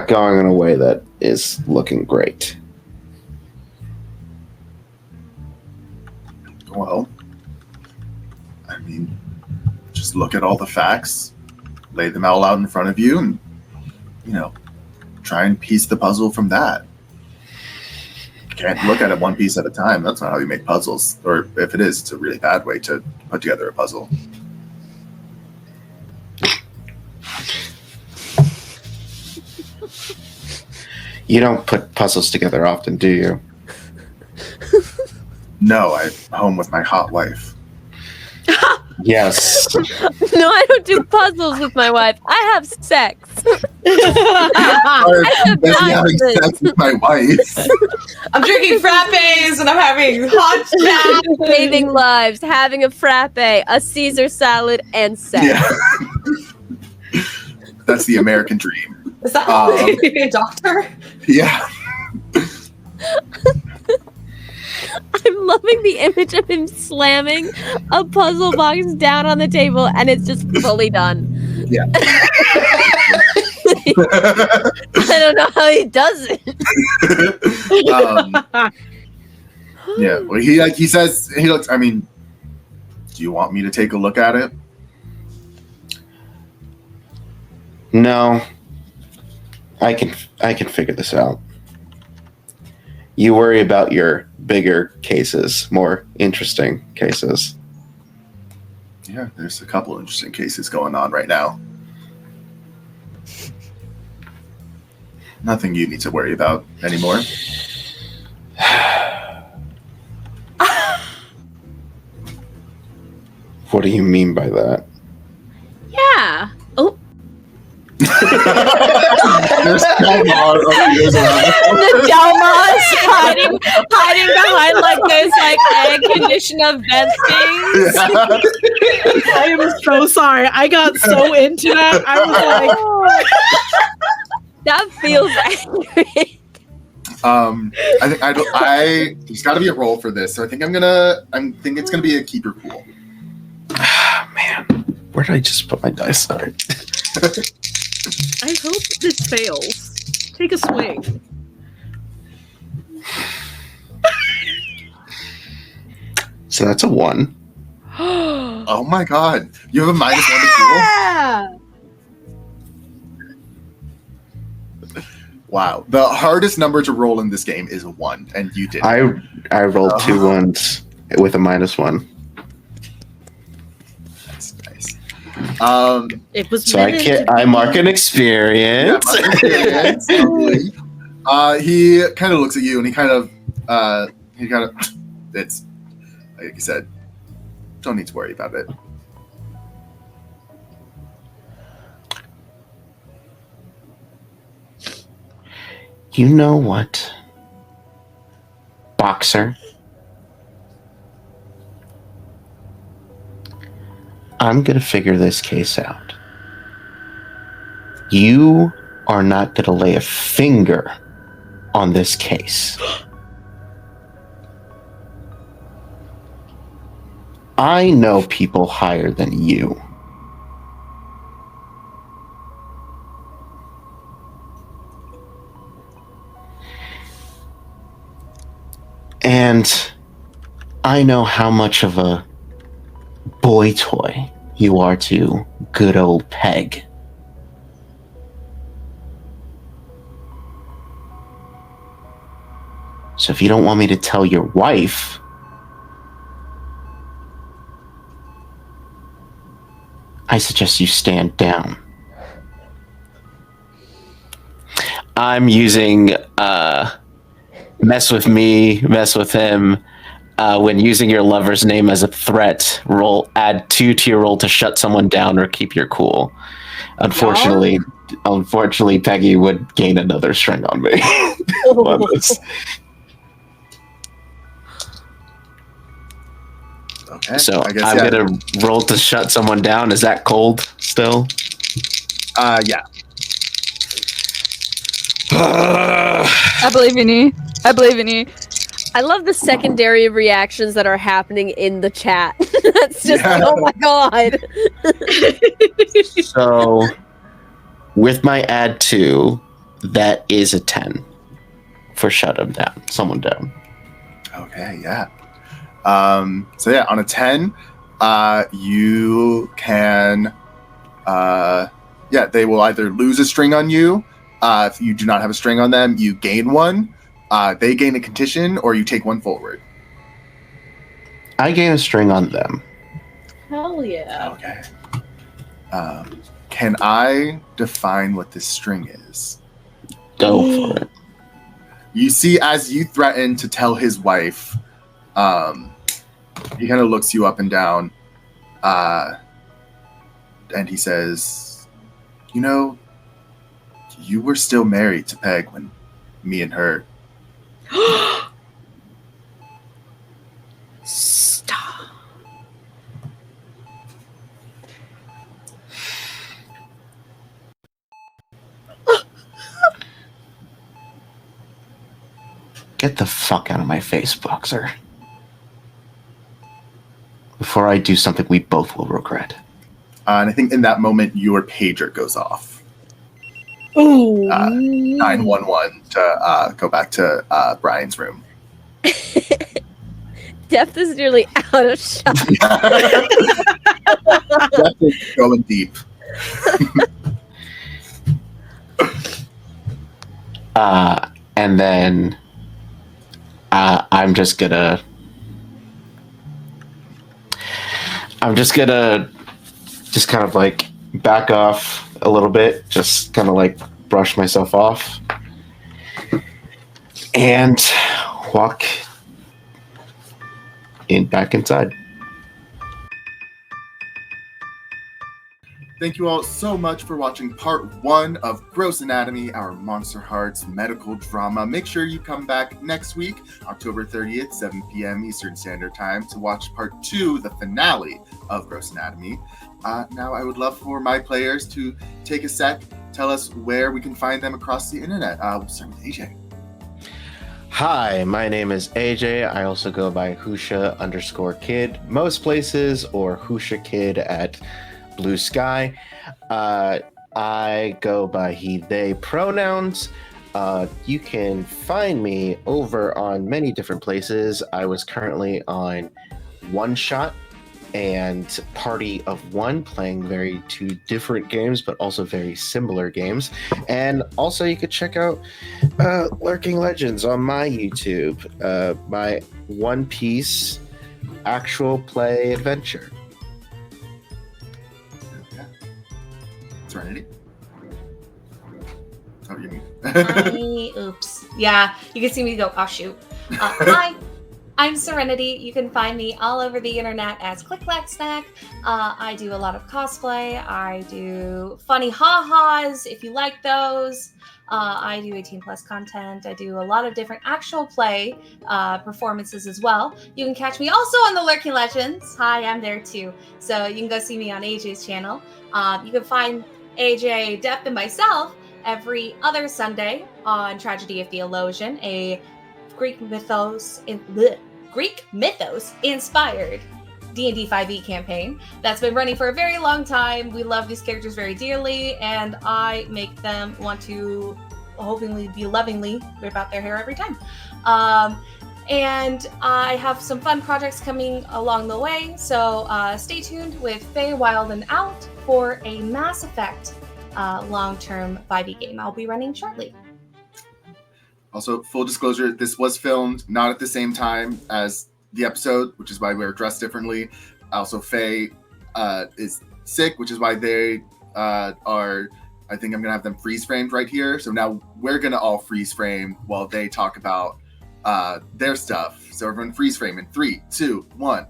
going in a way that is looking great.
Well, I mean, just look at all the facts, lay them all out in front of you, and, try and piece the puzzle from that. You can't look at it one piece at a time. That's not how you make puzzles. Or if it is, it's a really bad way to put together a puzzle.
You don't put puzzles together often, do you?
No, I'm home with my hot wife.
Yes.
No, I don't do puzzles with my wife. I have sex.
I'm busy having sex with my wife.
I'm drinking frappes and I'm having hot chat.
Saving lives, having a frappe, a Caesar salad, and sex.
Yeah. That's the American dream.
Is that a doctor?
Yeah.
I'm loving the image of him slamming a puzzle box down on the table and it's just fully done.
Yeah.
I don't know how he does it.
Yeah. Well, he says, he looks, I mean, do you want me to take a look at it?
No. I can figure this out. You worry about your bigger cases, more interesting cases.
Yeah, there's a couple interesting cases going on right now. Nothing you need to worry about anymore.
What do you mean by that?
Yeah. Oh,
There's Delmar appears around
The Delmas hiding behind like those like air conditioner vent things.
Yeah.
I am so sorry. I got so into that. I was like,
That feels accurate.
There's got to be a roll for this, so I think it's gonna be a keep your cool.
Man, where did I just put my dice? Sorry.
I hope this fails. Take a swing.
So that's a 1.
Oh my god, you have a -1 to cool.
Yeah.
Wow, the hardest number to roll in this game is a 1, and you did.
I rolled 2 ones with a -1.
That's nice.
It was.
So I mark an experience.
Totally. He kind of looks at you, and he kind of, it's like you said, don't need to worry about it.
You know what, Boxer? I'm going to figure this case out. You are not going to lay a finger on this case. I know people higher than you. And I know how much of a boy toy you are to good old Peg. So if you don't want me to tell your wife, I suggest you stand down. I'm using mess with me, mess with him. When using your lover's name as a threat, add 2 to your roll to shut someone down or keep your cool. Unfortunately, Peggy would gain another string on me. on this.
Okay.
So
I guess,
I'm gonna roll to shut someone down. Is that cold still?
Yeah.
I believe in you. I believe in you.
I love the secondary reactions that are happening in the chat. That's just oh my god.
So with my add 2, that is a 10 for shut him down, someone down.
Okay, yeah. So yeah, on a 10, you can they will either lose a string on you. If you do not have a string on them, you gain one. They gain a condition, or you take one forward.
I gain a string on them.
Hell yeah.
Okay. Can I define what this string is?
Go for it.
You see, as you threaten to tell his wife, he kind of looks you up and down, and he says, "You know, you were still married to Peg when me and her."
Stop.
Get the fuck out of my face, Boxer. Before I do something we both will regret.
And I think in that moment, your pager goes off.
Ooh.
911 to go back to Brian's room.
Depth is nearly out of shot.
Definitely going deep.
And then I'm just gonna just kind of like back off a little bit, just kind of like brush myself off and walk back inside.
Thank you all so much for watching part 1 of Gross Anatomy, our MonsterHearts medical drama. Make sure you come back next week, October 30th, 7 p.m. Eastern Standard Time, to watch part 2, the finale of Gross Anatomy. Now, I would love for my players to take a sec, tell us where we can find them across the internet. We'll start with AJ.
Hi, my name is AJ. I also go by Husha_kid most places, or Husha Kid at Blue Sky. I go by he, they pronouns. You can find me over on many different places. I was currently on One Shot and Party of One, playing two different games, but also very similar games. And also you could check out Lurking Legends on my YouTube, my One Piece actual play adventure.
Serenity? Oh, you mean?
Oops. Yeah, you can see me go, oh shoot. Hi, I'm Serenity. You can find me all over the internet as Click Clack Snack. I do a lot of cosplay. I do funny ha-has, if you like those. I do 18 plus content. I do a lot of different actual play performances as well. You can catch me also on the Lurking Legends. Hi, I'm there too. So you can go see me on AJ's channel. You can find AJ, Depthe, and myself every other Sunday on Tragedy of the Allusion, a Greek mythos inspired D&D 5e campaign that's been running for a very long time. We love these characters very dearly, and I make them want to hopefully be lovingly rip out their hair every time. And I have some fun projects coming along the way, so stay tuned with Faye Wild and Out for a Mass Effect long-term 5e game I'll be running shortly.
Also, full disclosure, this was filmed not at the same time as the episode, which is why we're dressed differently. Also, Faye is sick, which is why they are I think I'm gonna have them freeze framed right here. So now we're gonna all freeze frame while they talk about their stuff. So everyone freeze frame in 3, 2, 1.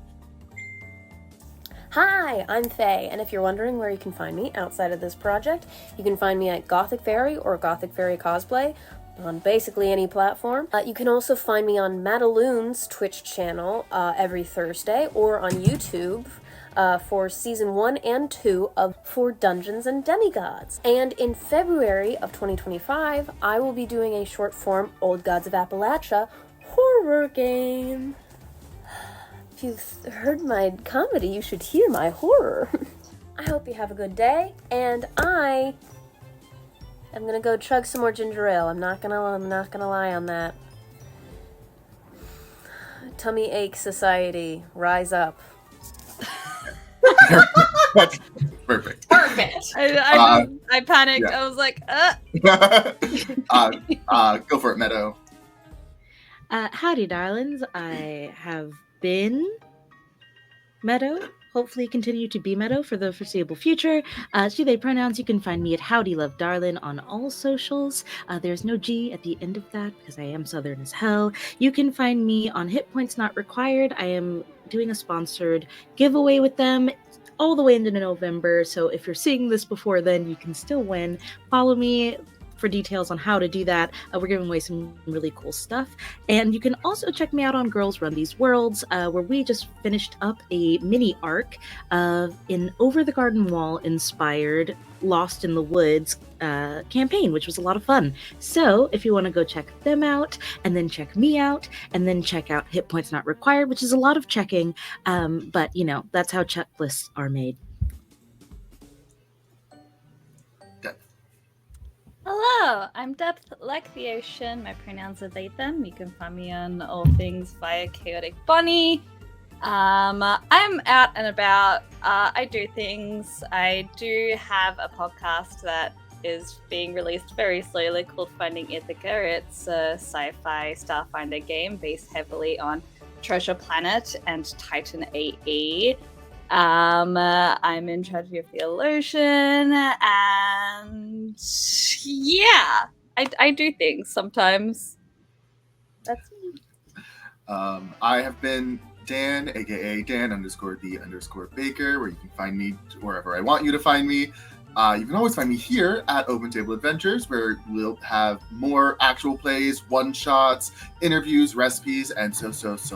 Hi, I'm Faye, and if you're wondering where you can find me outside of this project, you can find me at Gothic Fairy or Gothic Fairy Cosplay on basically any platform. You can also find me on Madaloon's Twitch channel every Thursday, or on YouTube for season 1 and 2 of For Dungeons and Demigods. And in February of 2025, I will be doing a short form Old Gods of Appalachia horror game. If you've heard my comedy, you should hear my horror. I hope you have a good day, and I'm gonna go chug some more ginger ale. I'm not gonna lie on that. Tummy ache society, rise up.
That's perfect.
Perfect.
I panicked.
Yeah.
I was like,
Go for it, Meadow.
Howdy, darlings. I have been Meadow. Hopefully continue to be Meadow for the foreseeable future. She, they pronouns. You can find me at Howdy Love Darlin on all socials. There's no G at the end of that because I am Southern as hell. You can find me on Hit Points Not Required. I am doing a sponsored giveaway with them all the way into November. So if you're seeing this before then, you can still win. Follow me for details on how to do that. We're giving away some really cool stuff. And you can also check me out on Girls Run These Worlds, where we just finished up a mini arc of an Over the Garden Wall inspired Lost in the Woods campaign, which was a lot of fun. So if you want to go check them out, and then check me out, and then check out Hit Points Not Required, which is a lot of checking, but you know, that's how checklists are made.
hello, I'm Depthe, like the ocean. My pronouns are they, them. You can find me on all things via Chaotic Bunny. I'm out and about. I do things. I do have a podcast that is being released very slowly called Finding Ithaca. It's a sci-fi Starfinder game based heavily on Treasure Planet and Titan AE. I'm in charge of the allusion, and yeah, I do things sometimes. That's me.
I have been Dan, aka Dan_the_Baker, where you can find me wherever I want you to find me. You can always find me here at Open Table Adventures, where we'll have more actual plays, one-shots, interviews, recipes, and so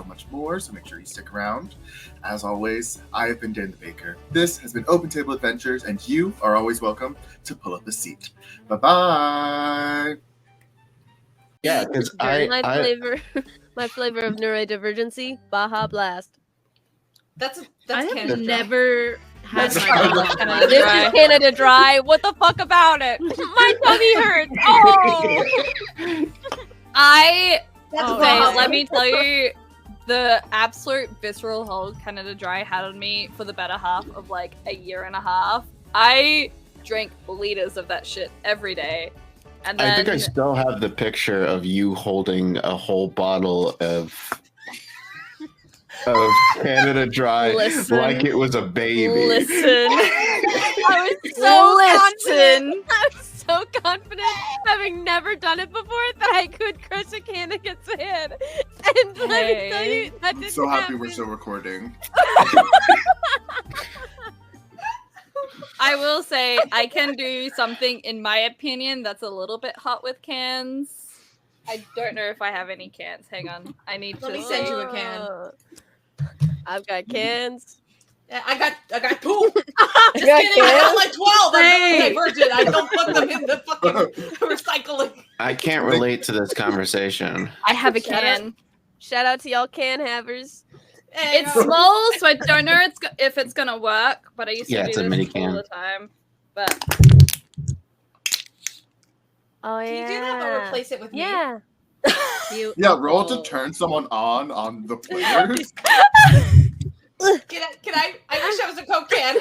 much more. So make sure you stick around. As always, I have been Dan the Baker. This has been Open Table Adventures, and you are always welcome to pull up a seat. Bye-bye!
Yeah, because
My flavor of neurodivergency, Baja Blast.
That's
I have
Canada.
never had
That's
my
Canada
Baja
Dry.
This is Canada Dry. What the fuck about it? My tummy hurts. Oh.
That's
Okay,
wrong.
let me tell you, the absolute visceral hold Canada Dry had on me for the better half of like a year and a half. I drank liters of that shit every day. And then
I think I still have the picture of you holding a whole bottle of Canada Dry
Listen.
like it was a baby.
listen. I was so confident.
I was so confident, having never done it before, that I could crush a can against my head. And let me tell you, that
I'm
didn't
so happy
happen.
we're still recording.
I will say I can do something, in my opinion, that's a little bit hot with cans. I don't know if I have any cans. Hang on. I need
Let
to
me send
see.
you a can.
I've got cans.
I got two. Just
got
kidding. I got
cans?
like 12. I'm
Hey.
very divergent. I don't put them in the fucking recycling.
I can't relate to this conversation.
I have a
Shut
can.
Shout out to y'all can havers.
Hey,
It's small, so I don't know if it's gonna work, but I used to
Yeah,
do
it's a
this
mini
all
can.
the time. But
Oh yeah.
Can you do that but replace it with me?
Yeah.
Yeah, roll to turn someone on the players.
Can I? I wish I was a Coke can.